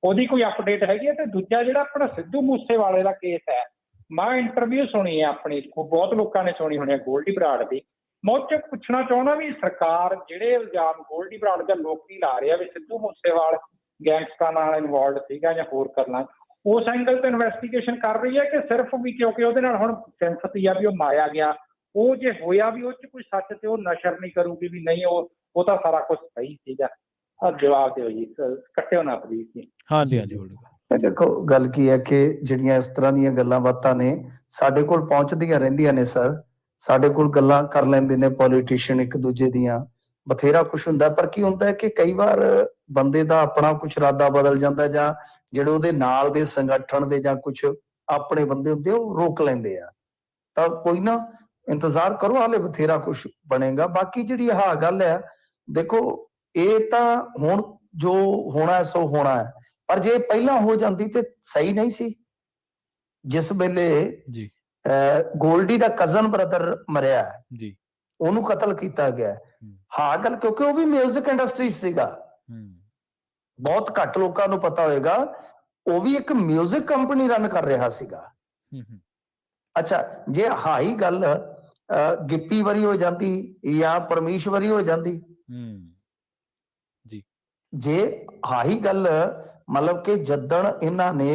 ਉਹਦੀ ਕੋਈ ਅਪਡੇਟ ਹੈਗੀ ਹੈ? ਤੇ ਦੂਜਾ ਜਿਹੜਾ ਆਪਣਾ ਸਿੱਧੂ ਮੂਸੇਵਾਲੇ ਦਾ ਕੇਸ ਹੈ, ਮੈਂ ਇੰਟਰਵਿਊ ਸੁਣੀ ਹੈ ਆਪਣੀ, ਬਹੁਤ ਲੋਕਾਂ ਨੇ ਸੁਣੀ ਹੋਣੀ ਹੈ ਗੋਲਡੀ ਬਰਾੜ ਦੀ। ਮੈਂ ਉਹ 'ਚ ਪੁੱਛਣਾ ਚਾਹੁੰਦਾ ਵੀ ਸਰਕਾਰ ਜਿਹੜੇ ਇਲਜ਼ਾਮ ਗੋਲਡੀ ਬਰਾੜ ਦਾ ਲੋਕੀ ਲਾ ਰਿਹਾ ਵੀ ਸਿੱਧੂ ਮੂਸੇਵਾਲ ਗੈਂਗਸਟਰਾਂ ਨਾਲ ਇਨਵੋਲਵ ਸੀਗਾ ਜਾਂ ਹੋਰ ਕਰਨਾ, ਉਸ ਐਂਗਲ ਤੇ ਇਨਵੈਸਟੀਗੇਸ਼ਨ ਕਰ ਰਹੀ ਹੈ ਕਿ ਸਿਰਫ ਵੀ ਕਿਉਂਕਿ ਉਹਦੇ ਨਾਲ ਹੁਣ ਸਿੰਪਥੀ ਆ ਵੀ ਉਹ ਮਾਰਿਆ ਗਿਆ, ਉਹ ਜੇ ਹੋਇਆ ਵੀ ਉਹ 'ਚ ਕੋਈ ਸੱਚ ਤੇ ਉਹ ਨਸ਼ਰ ਨਹੀਂ ਕਰੂਗੀ ਵੀ ਨਹੀਂ ਉਹ ਤਾਂ ਸਾਰਾ ਕੁਝ ਸਹੀ ਸੀਗਾ? ਜਵਾਬ ਦਿਓ ਜੀ, ਕੱਟਿਓ ਨਾ ਪਲੀਜ਼ ਜੀ। ਹਾਂਜੀ ਹਾਂਜੀ। ਦੇਖੋ ਗੱਲ ਕੀ ਹੈ ਕਿ ਜਿਹੜੀਆਂ ਇਸ ਤਰ੍ਹਾਂ ਦੀਆਂ ਗੱਲਾਂ ਬਾਤਾਂ ਨੇ ਸਾਡੇ ਕੋਲ ਪਹੁੰਚਦੀਆਂ ਰਹਿੰਦੀਆਂ ਨੇ ਸਰ, ਸਾਡੇ ਕੋਲ ਗੱਲਾਂ ਕਰ ਲੈਂਦੇ ਨੇ ਪੋਲੀਟੀਸ਼ੀਅਨ ਇੱਕ ਦੂਜੇ ਦੀਆਂ, ਬਥੇਰਾ ਕੁਝ ਹੁੰਦਾ। ਪਰ ਕੀ ਹੁੰਦਾ ਹੈ ਕਿ ਕਈ ਵਾਰ ਬੰਦੇ ਦਾ ਆਪਣਾ ਕੁਝ ਇਰਾਦਾ ਬਦਲ ਜਾਂਦਾ, ਜਾਂ ਜਿਹੜੇ ਉਹਦੇ ਨਾਲ ਦੇ ਸੰਗਠਨ ਦੇ ਜਾਂ ਕੁਝ ਆਪਣੇ ਬੰਦੇ ਹੁੰਦੇ ਉਹ ਰੋਕ ਲੈਂਦੇ ਆ। ਤਾਂ ਕੋਈ ਨਾ, ਇੰਤਜ਼ਾਰ ਕਰੋ, ਹਾਲੇ ਬਥੇਰਾ ਕੁਝ ਬਣੇਗਾ। ਬਾਕੀ ਜਿਹੜੀ ਆਹ ਗੱਲ ਹੈ, ਦੇਖੋ ਇਹ ਤਾਂ ਹੁਣ ਜੋ ਹੋਣਾ ਸੋ ਹੋਣਾ ਹੈ, ਪਰ ਜੇ ਪਹਿਲਾਂ ਹੋ ਜਾਂਦੀ ਤੇ ਸਹੀ ਨਹੀਂ ਸੀ। ਜਿਸ ਵੇਲੇ ਜੀ ਗੋਲਡੀ ਦਾ ਕਜ਼ਨ ਬ੍ਰਦਰ ਮਰਿਆ ਜੀ, ਉਹਨੂੰ ਕਤਲ ਕੀਤਾ ਗਿਆ। ਹਾਂ ਗੱਲ, ਕਿਉਂਕਿ ਉਹ ਵੀ ਮਿਊਜ਼ਿਕ ਇੰਡਸਟਰੀ ਸੀਗਾ। ਬਹੁਤ ਘੱਟ ਲੋਕਾਂ ਨੂੰ ਪਤਾ ਹੋਏਗਾ, ਉਹ ਵੀ ਇੱਕ ਮਿਊਜ਼ਿਕ ਕੰਪਨੀ ਰਨ ਕਰ ਰਿਹਾ ਸੀਗਾ। ਅੱਛਾ, ਜੇ ਹਾਈ ਗੱਲ ਗਿੱਪੀ ਵਾਰੀ ਹੋ ਜਾਂਦੀ ਜਾਂ ਪਰਮੇਸ਼ ਵਾਰੀ ਹੋ ਜਾਂਦੀ, ਜੀ ਜੇ ਹਾਈ ਗੱਲ ਮਤਲਬ ਕਿ ਜਦਣ ਇਹਨਾਂ ਨੇ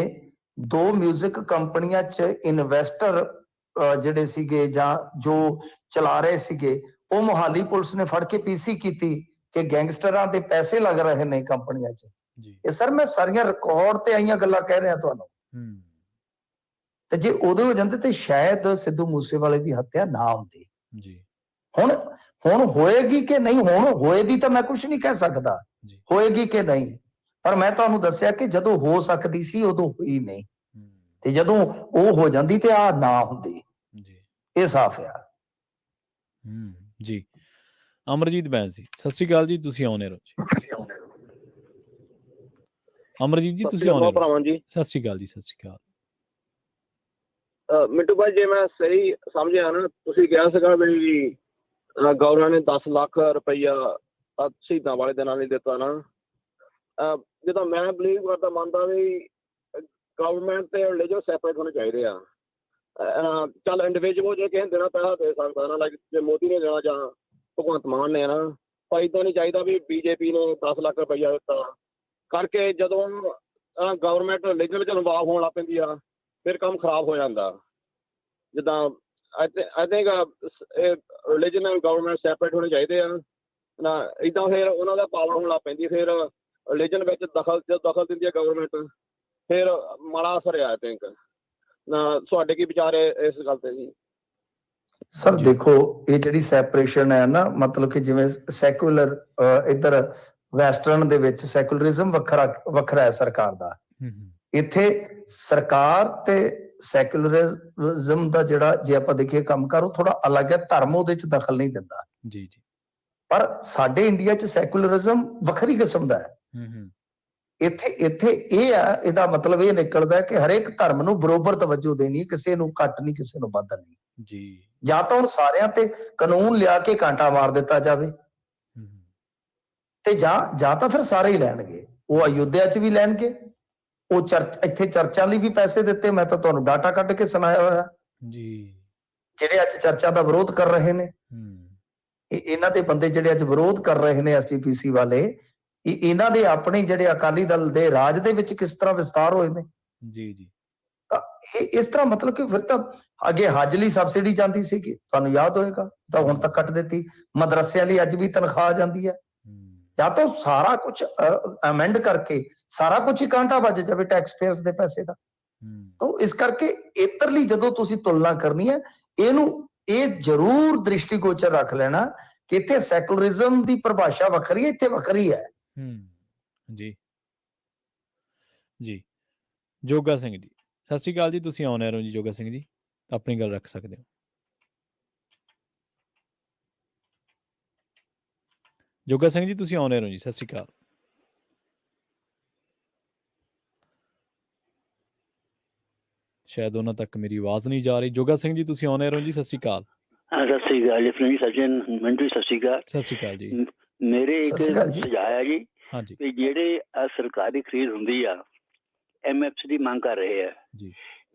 ਦੋ ਮਿਊਜ਼ਿਕ ਕੰਪਨੀਆਂ 'ਚ ਇਨਵੈਸਟਰ ਜਿਹੜੇ ਸੀਗੇ ਜਾਂ ਜੋ ਚਲਾ ਰਹੇ ਸੀਗੇ, ਉਹ ਮੁਹਾਲੀ ਪੁਲਿਸ ਨੇ ਫੜ ਕੇ ਪੀਸੀ ਕੀਤੀ ਕਿ ਗੈਂਗਸਟਰਾਂ ਦੇ ਪੈਸੇ ਲੱਗ ਰਹੇ ਨੇ ਕੰਪਨੀਆਂ 'ਚ। ਇਹ ਸਰ ਮੈਂ ਸਾਰੀਆਂ ਰਿਕਾਰਡ ਤੇ ਆਈਆਂ ਗੱਲਾਂ ਕਹਿ ਰਿਹਾ ਤੁਹਾਨੂੰ। ਤੇ ਜੇ ਉਦੋਂ ਹੋ ਜਾਂਦੇ ਤੇ ਸ਼ਾਇਦ ਸਿੱਧੂ ਮੂਸੇਵਾਲੇ ਦੀ ਹੱਤਿਆ ਨਾ ਹੁੰਦੀ। ਹੁਣ ਹੋਏਗੀ ਕਿ ਨਹੀਂ, ਹੁਣ ਹੋਏ ਦੀ ਤਾਂ ਮੈਂ ਕੁਝ ਨਹੀਂ ਕਹਿ ਸਕਦਾ, ਹੋਏਗੀ ਕਿ ਨਹੀਂ, ਪਰ ਮੈਂ ਤੁਹਾਨੂੰ ਦੱਸਿਆ ਕਿ ਜਦੋਂ ਹੋ ਸਕਦੀ ਸੀ ਉਦੋਂ ਹੋਈ ਨਹੀਂ, ਤੇ ਜਦੋਂ ਉਹ ਹੋ ਜਾਂਦੀ ਤੇ ਆ ਨਾ ਹੁੰਦੀ। ਇਹ ਸਾਫ਼ ਆ। ਜੀ ਅਮਰਜੀਤ ਬੈਂਸ ਜੀ ਸਤਿ ਸ਼੍ਰੀ ਅਕਾਲ ਜੀ, ਤੁਸੀਂ ਆਉਣੇ ਰਹੋ ਜੀ। ਅਮਰਜੀਤ ਜੀ ਤੁਸੀਂ ਆਉਣੇ ਰਹੋ ਜੀ। ਸਤਿ ਸ਼੍ਰੀ ਅਕਾਲ ਜੀ। ਸਤਿ ਸ਼੍ਰੀ ਅਕਾਲ। ਮਿੰਟੂ ਭਾਈ, ਜੇ ਮੈਂ ਸਹੀ ਸਮਝਿਆ ਨਾ, ਤੁਸੀਂ ਕਿਹਾ ਸੀਗਾ ਵੀ ਗੌਰਵ ਨੇ 10 ਲੱਖ ਰੁਪਈਆ ਸ਼ਹੀਦਾਂ ਵਾਲੇ ਦਿਨਾਂ ਲਈ ਦਿੱਤਾ ਨਾ। ਜਦੋਂ ਮੈਂ ਬਲੀਵ ਕਰਦਾ, ਮੰਨਦਾ ਵੀ ਗਵਰਨਮੈਂਟ ਤੇ ਰਿਲੀਜਨ ਸੈਪਰੇਟ ਹੋਣੇ ਚਾਹੀਦੇ ਆ। ਚੱਲ ਇੰਡੀਵਿਜੂਅਲ ਜੇ ਕਿਸੇ ਦੇਣਾ ਪੈਸਾ ਦੇ ਸਕਦਾ ਨਾ, ਲਾਈਕ ਜੇ ਮੋਦੀ ਨੇ ਦੇਣਾ ਜਾਂ ਭਗਵੰਤ ਮਾਨ ਨੇ ਨਾ, ਤਾਂ ਇੱਦਾਂ ਨਹੀਂ ਚਾਹੀਦਾ ਵੀ ਬੀਜੇਪੀ ਨੇ 10 ਲੱਖ ਰੁਪਈਆ ਦਿੱਤਾ ਕਰਕੇ ਜਦੋਂ ਗਵਰਨਮੈਂਟ ਰਿਲੀਜਨ ਵਿੱਚ ਇਨਵੋਲਵ ਹੋਣ ਲੱਗ ਪੈਂਦੀ ਆ, ਫਿਰ ਕੰਮ ਖਰਾਬ ਹੋ ਜਾਂਦਾ। ਜਿੱਦਾਂ I think religion and government separate ਹੋਣੇ ਚਾਹੀਦੇ ਆ ਨਾ, ਇੱਦਾਂ ਫਿਰ ਉਹਨਾਂ ਦਾ ਪਾਵਰ ਹੋਣ ਲੱਗ ਪੈਂਦੀ। ਫਿਰ ਰਿਲੀਜਨ ਵਿੱਚ ਦਖਲ ਦਿੰਦੀ ਹੈ ਗਵਰਨਮੈਂਟ, ਫਿਰ ਮਾੜਾ ਅਸਰ ਆ। ਆਈ ਥਿੰਕ ਨਾ, ਤੁਹਾਡੇ ਕੀ ਵਿਚਾਰ ਹੈ ਇਸ ਗੱਲ ਤੇ ਜੀ? ਸਰ ਦੇਖੋ, ਇਹ ਜਿਹੜੀ ਸੈਪਰੇਸ਼ਨ ਹੈ ਨਾ, ਮਤਲਬ ਕਿ ਜਿਵੇਂ ਸੈਕੂਲਰ ਇੱਧਰ ਵੈਸਟਰਨ ਦੇ ਵਿੱਚ ਸੈਕੂਲਰਿਜ਼ਮ ਵੱਖਰਾ ਹੈ ਸਰਕਾਰ ਦਾ, ਇੱਥੇ ਸਰਕਾਰ ਤੇ ਸੈਕੂਲਰਿਜ਼ਮ ਦਾ ਜਿਹੜਾ ਜੇ ਆਪਾਂ ਦੇਖੀਏ ਕੰਮਕਾਰ, ਉਹ ਥੋੜਾ ਅਲੱਗ ਹੈ। ਧਰਮ ਉਹਦੇ 'ਚ ਦਖਲ ਨਹੀਂ ਦਿੰਦਾ ਜੀ ਜੀ, ਪਰ ਸਾਡੇ ਇੰਡੀਆ 'ਚ ਸੈਕੂਲਰਿਜ਼ਮ ਵੱਖਰੀ ਕਿਸਮ ਦਾ ਹੈ। ਇੱਥੇ ਇਹ ਆ, ਇਹਦਾ ਮਤਲਬ ਇਹ ਨਿਕਲਦਾ ਕਿ ਹਰੇਕ ਧਰਮ ਨੂੰ ਬਰੋਬਰ ਤਵੱਜੋ ਦੇਣੀ, ਕਿਸੇ ਨੂੰ ਘੱਟ ਨਹੀਂ, ਕਿਸੇ ਨੂੰ ਵੱਧ ਨਹੀਂ ਜੀ। ਜਾਂ ਤਾਂ ਹੁਣ ਸਾਰਿਆਂ ਤੇ ਕਾਨੂੰਨ ਲਿਆ ਕੇ ਕਾਂਟਾ ਮਾਰ ਦਿੱਤਾ ਜਾਵੇ, ਤੇ ਜਾਂ ਤਾਂ ਫਿਰ ਸਾਰੇ ਹੀ ਲੈਣਗੇ। ਉਹ ਅਯੁੱਧਿਆ 'ਚ ਵੀ ਲੈਣਗੇ, ਉਹ ਇੱਥੇ ਚਰਚਾਂ ਲਈ ਵੀ ਪੈਸੇ ਦਿੱਤੇ। ਮੈਂ ਤਾਂ ਤੁਹਾਨੂੰ ਡਾਟਾ ਕੱਢ ਕੇ ਸੁਣਾਇਆ ਹੋਇਆ ਜੀ, ਜਿਹੜੇ ਅੱਜ ਚਰਚਾ ਦਾ ਵਿਰੋਧ ਕਰ ਰਹੇ ਨੇ। ਇਹਨਾਂ ਦੇ ਬੰਦੇ ਜਿਹੜੇ ਅੱਜ ਵਿਰੋਧ ਕਰ ਰਹੇ ਨੇ ਐਸਜੀਪੀਸੀ ਵਾਲੇ, ਇਹਨਾਂ ਦੇ ਆਪਣੇ ਜਿਹੜੇ ਅਕਾਲੀ ਦਲ ਦੇ ਰਾਜ ਦੇ ਵਿੱਚ ਕਿਸ ਤਰ੍ਹਾਂ ਵਿਸਤਾਰ ਹੋਏ ਨੇ। ਜੀ ਜੀ, ਇਸ ਤਰ੍ਹਾਂ ਮਤਲਬ ਕਿ ਫਿਰ ਤਾਂ ਅੱਗੇ ਹੱਜ ਲਈ ਸਬਸਿਡੀ ਜਾਂਦੀ ਸੀਗੀ, ਤੁਹਾਨੂੰ ਯਾਦ ਹੋਏਗਾ, ਤਾਂ ਹੁਣ ਤੱਕ ਕੱਟ ਦਿੱਤੀ। ਮਦਰਸਿਆਂ ਲਈ ਅੱਜ ਵੀ ਤਨਖਾਹ ਜਾਂਦੀ ਹੈ। ਜਾਂ ਤਾਂ ਸਾਰਾ ਕੁਝ ਅਮੈਂਡ ਕਰਕੇ ਸਾਰਾ ਕੁਝ ਹੀ ਕਾਂਟਾ ਵੱਜ ਜਾਵੇ ਟੈਕਸ ਪੇਅਰਸ ਦੇ ਪੈਸੇ ਦਾ। ਤਾਂ ਇਸ ਕਰਕੇ ਇੱਧਰਲੀ ਜਦੋਂ ਤੁਸੀਂ ਤੁਲਨਾ ਕਰਨੀ ਹੈ, ਇਹ ਜ਼ਰੂਰ ਦ੍ਰਿਸ਼ਟੀਗੋਚਰ ਰੱਖ ਲੈਣਾ ਕਿ ਇੱਥੇ ਸੈਕੂਲਰਿਜ਼ਮ ਦੀ ਪਰਿਭਾਸ਼ਾ ਵੱਖਰੀ ਹੈ, ਇੱਥੇ ਵੱਖਰੀ ਹੈ। ਜੀ ਜੀ। ਜੋਗਾ ਸਿੰਘ ਜੀ, ਸਤਿ ਸ਼੍ਰੀ ਅਕਾਲ ਜੀ, ਤੁਸੀਂ ਆਨ 에ਅਰ ਹੋ ਜੀ। ਜੋਗਾ ਸਿੰਘ ਜੀ, ਆਪਣੀ ਗੱਲ ਰੱਖ ਸਕਦੇ ਹੋ। ਜੋਗਾ ਸਿੰਘ ਜੀ, ਤੁਸੀਂ ਆਨ 에ਅਰ ਹੋ ਜੀ। ਸਤਿ ਸ਼੍ਰੀ ਅਕਾਲ। ਸ਼ਾਇਦ ਉਹਨਾਂ ਤੱਕ ਮੇਰੀ ਆਵਾਜ਼ ਨਹੀਂ ਜਾ ਰਹੀ। ਜੋਗਾ ਸਿੰਘ ਜੀ, ਤੁਸੀਂ ਆਨ 에ਅਰ ਹੋ ਜੀ। ਸਤਿ ਸ਼੍ਰੀ ਅਕਾਲ। ਸਤਿ ਸ੍ਰੀ ਅਕਾਲ ਜੀ ਸਚਿਨ ਮੰਟੂ, ਸਤਿ ਸ਼੍ਰੀ ਅਕਾਲ। ਸਤਿ ਸ਼੍ਰੀ ਅਕਾਲ ਜੀ। ਮੇਰੇ ਇੱਕ ਸੁਝਾਅ ਹੈ ਜੀ, ਹਾਂਜੀ, ਕਿ ਜਿਹੜੇ ਸਰਕਾਰੀ ਖਰੀਦ ਹੁੰਦੀ ਆ, MSP ਦੀ ਮੰਗ ਕਰ ਰਹੇ ਆ ਜੀ,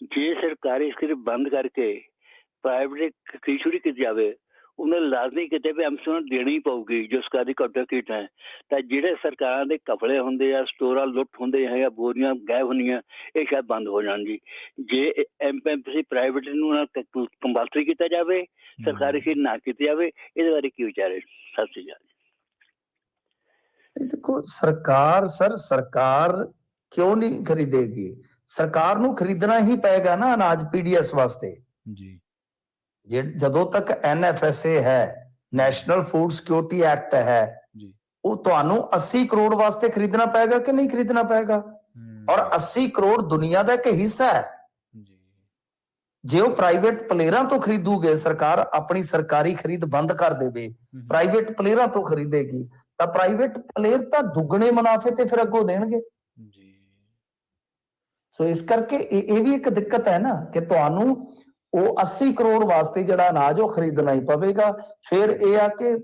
ਜੇ ਸਰਕਾਰੀ ਖਰੀਦ ਬੰਦ ਕਰਕੇ ਪ੍ਰਾਈਵੇਟ ਖਰੀਦ ਸ਼ੁਰੂ ਕੀਤੀ ਜਾਵੇ, ਉਹਨਾਂ ਲਾਜ਼ਮੀ ਕਿਤੇ ਵੀ MSP ਨੂੰ ਦੇਣੀ ਹੀ ਪਊਗੀ ਜੋ ਸਰਕਾਰੀ ਕਬਜ਼ਾ ਕੀਟ ਹੈ। ਤਾਂ ਜਿਹੜੇ ਸਰਕਾਰਾਂ ਦੇ ਕਪੜੇ ਹੁੰਦੇ ਆ, ਸਟੋਰਾਂ ਲੁੱਟ ਹੁੰਦੇ ਹੈ ਜਾਂ ਬੋਰੀਆਂ ਗਾਇਬ ਹੁੰਦੀਆਂ, ਇਹ ਸ਼ਾਇਦ ਬੰਦ ਹੋ ਜਾਣ ਜੀ। ਜੇ MSP ਪ੍ਰਾਈਵੇਟ ਨੂੰ ਕੰਪਲਸਰੀ ਕੀਤਾ ਜਾਵੇ, ਸਰਕਾਰੀ ਖਰੀਦ ਨਾ ਕੀਤੀ ਜਾਵੇ, ਇਹਦੇ ਬਾਰੇ ਕੀ ਵਿਚਾਰ ਹੈ? ਸਤਿ ਸ਼੍ਰੀ ਅਕਾਲ। ਦੇਖੋ ਸਰਕਾਰ ਕਿਉਂ ਨਹੀਂ ਖਰੀਦੇਗੀ? ਸਰਕਾਰ ਨੂੰ ਖਰੀਦਣਾ ਹੀ ਪਏਗਾ ਨਾ ਅਨਾਜ PDS ਵਾਸਤੇ ਜੀ। ਜਦੋਂ ਤੱਕ NFSA ਹੈ, ਨੈਸ਼ਨਲ ਫੂਡ ਸਿਕਿਉਰਿਟੀ ਐਕਟ ਹੈ, ਉਹ ਤੁਹਾਨੂੰ 80 ਕਰੋੜ ਵਾਸਤੇ ਖਰੀਦਣਾ ਪਏਗਾ ਕਿ ਨਹੀਂ ਖਰੀਦਣਾ ਪਏਗਾ? ਔਰ 80 ਕਰੋੜ ਦੁਨੀਆ ਦਾ ਇੱਕ ਹਿੱਸਾ ਹੈ। ਜੇ ਉਹ ਪ੍ਰਾਈਵੇਟ ਪਲੇਅਰਾਂ ਤੋਂ ਖਰੀਦੂਗੇ, ਸਰਕਾਰ ਆਪਣੀ ਸਰਕਾਰੀ ਖਰੀਦ ਬੰਦ ਕਰ ਦੇਵੇ, ਪ੍ਰਾਈਵੇਟ ਪਲੇਅਰਾਂ ਤੋਂ ਖਰੀਦੇਗੀ, ਤਾਂ ਪ੍ਰਾਈਵੇਟ ਪਲੇਅਰ ਤਾਂ ਦੁੱਗਣੇ ਮੁਨਾਫੇ ਤੇ ਫਿਰ ਅੱਗੋਂ ਦੇਣਗੇ। ਸੋ ਇਸ ਕਰਕੇ ਇਹ ਵੀ ਇੱਕ ਦਿੱਕਤ ਹੈ ਨਾ ਕਿ ਤੁਹਾਨੂੰ ਉਹ 80 ਕਰੋੜ ਵਾਸਤੇ ਜਿਹੜਾ ਅਨਾਜ ਉਹ ਖਰੀਦਣਾ ਹੀ ਪਵੇਗਾ। ਫਿਰ ਇਹ ਆ ਕਿ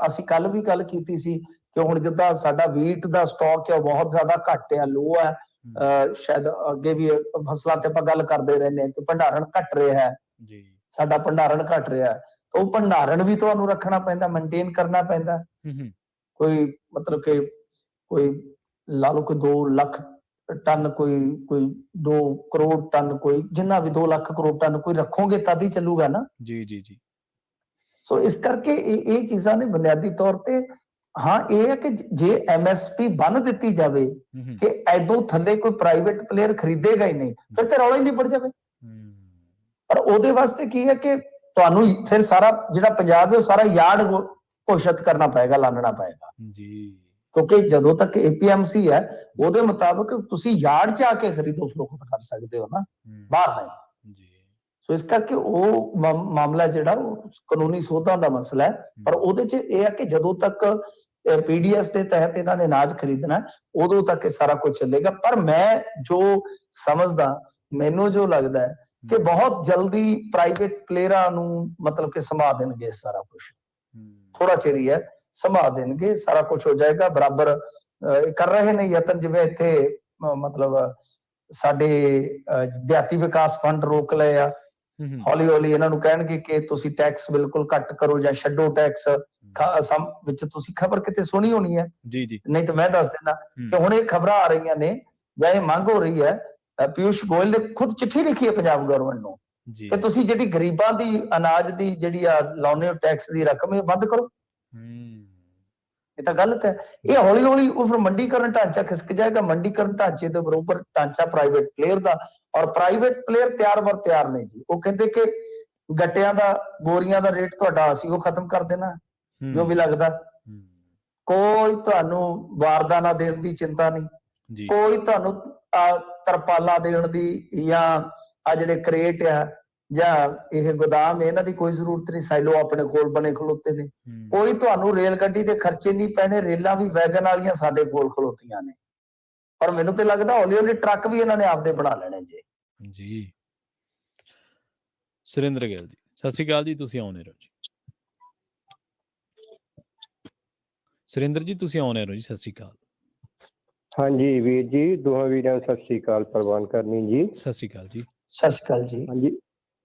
ਅਸੀਂ ਕੱਲ ਵੀ ਗੱਲ ਕੀਤੀ ਸੀ ਕਿ ਹੁਣ ਜਿੱਦਾਂ ਸਾਡਾ ਵੀਟ ਦਾ ਸਟਾਕ ਹੈ ਉਹ ਬਹੁਤ ਜ਼ਿਆਦਾ ਘੱਟ ਹੈ, ਲੋ ਹੈ। ਸ਼ਾਇਦ ਅੱਗੇ ਵੀ ਫਸਲਾਂ ਤੇ ਆਪਾਂ ਗੱਲ ਕਰਦੇ ਰਹਿੰਦੇ ਹਾਂ ਕਿ ਭੰਡਾਰਨ ਘਟ ਰਿਹਾ ਹੈ, ਸਾਡਾ ਭੰਡਾਰਨ ਘਟ ਰਿਹਾ, ਤਾਂ ਉਹ ਭੰਡਾਰਨ ਵੀ ਤੁਹਾਨੂੰ ਰੱਖਣਾ ਪੈਂਦਾ, ਮੇਨਟੇਨ ਕਰਨਾ ਪੈਂਦਾ। ਕੋਈ ਮਤਲਬ ਕਿ ਕੋਈ ਲਾ ਲਓ ਕਿ 2 ਲੱਖ ਟਨ, ਕੋਈ 2 ਕਰੋੜ ਟਨ, ਕੋਈ ਜਿੰਨਾ ਵੀ 2 ਲੱਖ ਕਰੋੜ ਟਨ ਕੋਈ ਰੱਖੋਗੇ ਤਦ ਹੀ ਚੱਲੂਗਾ ਨਾ। ਜੀ। ਸੋ ਇਸ ਕਰਕੇ ਇਹ ਚੀਜ਼ਾਂ ਨੇ ਬੁਨਿਆਦੀ ਤੌਰ ਤੇ, ਹਾਂ ਇਹ ਹੈ ਕਿ ਜੇ MSP ਬੰਨ ਦਿੱਤੀ ਜਾਵੇ ਕਿ ਐਦੋਂ ਥੱਲੇ ਕੋਈ ਪ੍ਰਾਈਵੇਟ ਪਲੇਅਰ ਖਰੀਦੇਗਾ ਹੀ ਨਹੀਂ, ਫਿਰ ਤੇ ਰੌਲਾ ਹੀ ਨਿਬੜ ਜਾਵੇ। ਪਰ ਉਹਦੇ ਵਾਸਤੇ ਕੀ ਹੈ ਕਿ ਤੁਹਾਨੂੰ ਫਿਰ ਸਾਰਾ ਜਿਹੜਾ ਪੰਜਾਬ ਹੈ ਉਹ ਸਾਰਾ ਯਾਰਡ ਘੋਸ਼ਿਤ ਕਰਨਾ ਪਏਗਾ, ਲਾਣਨਾ ਪਏਗਾ ਜੀ। ਕਿਉਂਕਿ ਜਦੋਂ ਤੱਕ APMC ਹੈ ਉਹਦੇ ਮੁਤਾਬਕ ਤੁਸੀਂ ਯਾਰਡ 'ਚ ਆ ਕੇ ਖਰੀਦੋ ਫਰੋਖਤ ਕਰ ਸਕਦੇ ਹੋ ਨਾ, ਬਾਹਰ ਨਹੀਂ। ਸੋ ਇਸ ਕਰਕੇ ਉਹ ਮਾਮਲਾ ਜਿਹੜਾ ਉਹ ਕਾਨੂੰਨੀ ਸੋਧਾਂ ਦਾ ਮਸਲਾ ਹੈ। ਪਰ ਉਹਦੇ 'ਚ ਇਹ ਹੈ ਕਿ ਜਦੋਂ ਤੱਕ PDS ਦੇ ਤਹਿਤ ਇਹਨਾਂ ਨੇ ਅਨਾਜ ਖਰੀਦਣਾ, ਉਦੋਂ ਤੱਕ ਇਹ ਸਾਰਾ ਕੁਝ ਚੱਲੇਗਾ। ਪਰ ਮੈਂ ਜੋ ਸਮਝਦਾ, ਮੈਨੂੰ ਜੋ ਲੱਗਦਾ ਹੈ ਕਿ ਬਹੁਤ ਜਲਦੀ ਪ੍ਰਾਈਵੇਟ ਪਲੇਅਰਾਂ ਨੂੰ ਮਤਲਬ ਕਿ ਸਮਾ ਦੇਣਗੇ ਸਾਰਾ ਕੁਝ, ਥੋੜਾ ਚਿਰ ਹੀ ਹੈ, ਸਮਾ ਦੇਣਗੇ, ਸਾਰਾ ਕੁਝ ਹੋ ਜਾਏਗਾ ਬਰਾਬਰ। ਕਰ ਰਹੇ ਨੇ ਯਤਨ, ਜਿਵੇਂ ਇੱਥੇ ਮਤਲਬ ਸਾਡੇ ਦਿਹਾਤੀ ਵਿਕਾਸ ਫੰਡ ਰੋਕ ਲਏ ਆ, ਹੌਲੀ ਹੌਲੀ ਇਹਨਾਂ ਨੂੰ ਕਹਿਣਗੇ ਕਿ ਤੁਸੀਂ ਟੈਕਸ ਬਿਲਕੁਲ ਘੱਟ ਕਰੋ ਜਾਂ ਛੱਡੋ ਟੈਕਸ। ਵਿੱਚ ਤੁਸੀਂ ਖਬਰ ਕਿਤੇ ਸੁਣੀ ਹੋਣੀ ਹੈ, ਨਹੀਂ ਤਾਂ ਮੈਂ ਦੱਸ ਦਿੰਦਾ ਕਿ ਹੁਣ ਇਹ ਖਬਰਾਂ ਆ ਰਹੀਆਂ ਨੇ ਜਾਂ ਇਹ ਮੰਗ ਹੋ ਰਹੀ ਹੈ, ਪਿਊਸ਼ ਗੋਇਲ ਨੇ ਖੁਦ ਚਿੱਠੀ ਲਿਖੀ ਹੈ ਪੰਜਾਬ ਗਵਰਨਮੈਂਟ ਨੂੰ ਕਿ ਤੁਸੀਂ ਜਿਹੜੀ ਗਰੀਬਾਂ ਦੀ ਅਨਾਜ ਦੀ ਜਿਹੜੀ ਆ ਲਾਉਨੇ ਹੋ ਟੈਕਸ ਦੀ ਰਕਮ, ਇਹ ਬੰਦ ਕਰੋ। ਇਹ ਤਾਂ ਗਲਤ ਹੈ। ਇਹ ਹੌਲੀ ਹੌਲੀ ਉਹ ਫਿਰ ਮੰਡੀਕਰਨ ਢਾਂਚਾ ਖਿਸਕ ਜਾਏਗਾ, ਮੰਡੀਕਰਨ ਢਾਂਚੇ ਦੇ ਬਰੋਬਰ ਢਾਂਚਾ ਪ੍ਰਾਈਵੇਟ ਪਲੇਅਰ ਦਾ। ਔਰ ਪ੍ਰਾਈਵੇਟ ਪਲੇਅਰ ਤਿਆਰ ਨੇ ਜੀ। ਉਹ ਕਹਿੰਦੇ ਕਿ ਗੱਟਿਆਂ ਦਾ, ਬੋਰੀਆਂ ਦਾ ਰੇਟ ਤੁਹਾਡਾ ਅਸੀਂ ਉਹ ਖਤਮ ਕਰ ਦੇਣਾ, ਜੋ ਵੀ ਲੱਗਦਾ। ਕੋਈ ਤੁਹਾਨੂੰ ਵਾਰਦਾਨਾ ਦੇਣ ਦੀ ਚਿੰਤਾ ਨਹੀਂ, ਕੋਈ ਤੁਹਾਨੂੰ ਤਰਪਾਲਾਂ ਦੇਣ ਦੀ ਜਾਂ ਆ ਜਿਹੜੇ ਕਰੇਟ ਆ ਜਾਂ ਇਹ ਗੋਦਾਮ, ਇਹਨਾਂ ਦੀ ਕੋਈ ਜ਼ਰੂਰਤ ਨਹੀਂ। ਸਾਈਲੋ ਆਪਣੇ ਕੋਲ ਬਣੇ ਖਲੋਤੇ ਨੇ। ਕੋਈ ਤੁਹਾਨੂੰ ਰੇਲ ਗੱਡੀ ਦੇ ਖਰਚੇ ਨਹੀਂ ਪੈਣੇ, ਰੇਲਾਂ ਵੀ ਵੈਗਨ ਵਾਲੀਆਂ ਸਾਡੇ ਕੋਲ ਖਲੋਤੀਆਂ ਨੇ। ਪਰ ਮੈਨੂੰ ਤੇ ਲੱਗਦਾ ਹੌਲੀ ਹੌਲੀ ਟਰੱਕ ਵੀ ਇਹਨਾਂ ਨੇ ਆਪਦੇ ਬਣਾ ਲੈਣੇ ਜੀ। ਸੁਰਿੰਦਰ ਗਿੱਲ ਜੀ, ਸਤਿ ਸ਼੍ਰੀ ਅਕਾਲ ਜੀ, ਤੁਸੀਂ ਆਨ 에ਅਰ ਹੋ ਜੀ। ਸੁਰਿੰਦਰ ਜੀ, ਤੁਸੀਂ ਆਨ 에ਅਰ ਹੋ ਜੀ। ਸਤਿ ਸ਼੍ਰੀ ਅਕਾਲ। ਹਾਂਜੀ ਵੀਰ ਜੀ, ਦੋਹਾਂ ਵੀਰਾਂ ਨੂੰ ਸਤਿ ਸ਼੍ਰੀ ਅਕਾਲ ਪ੍ਰਵਾਨ ਕਰਨੀ ਜੀ। ਸਤਿ ਸ਼੍ਰੀ ਅਕਾਲ ਜੀ। ਸਤਿ ਸ਼੍ਰੀ ਅਕਾਲ ਜੀ। ਹਾਂਜੀ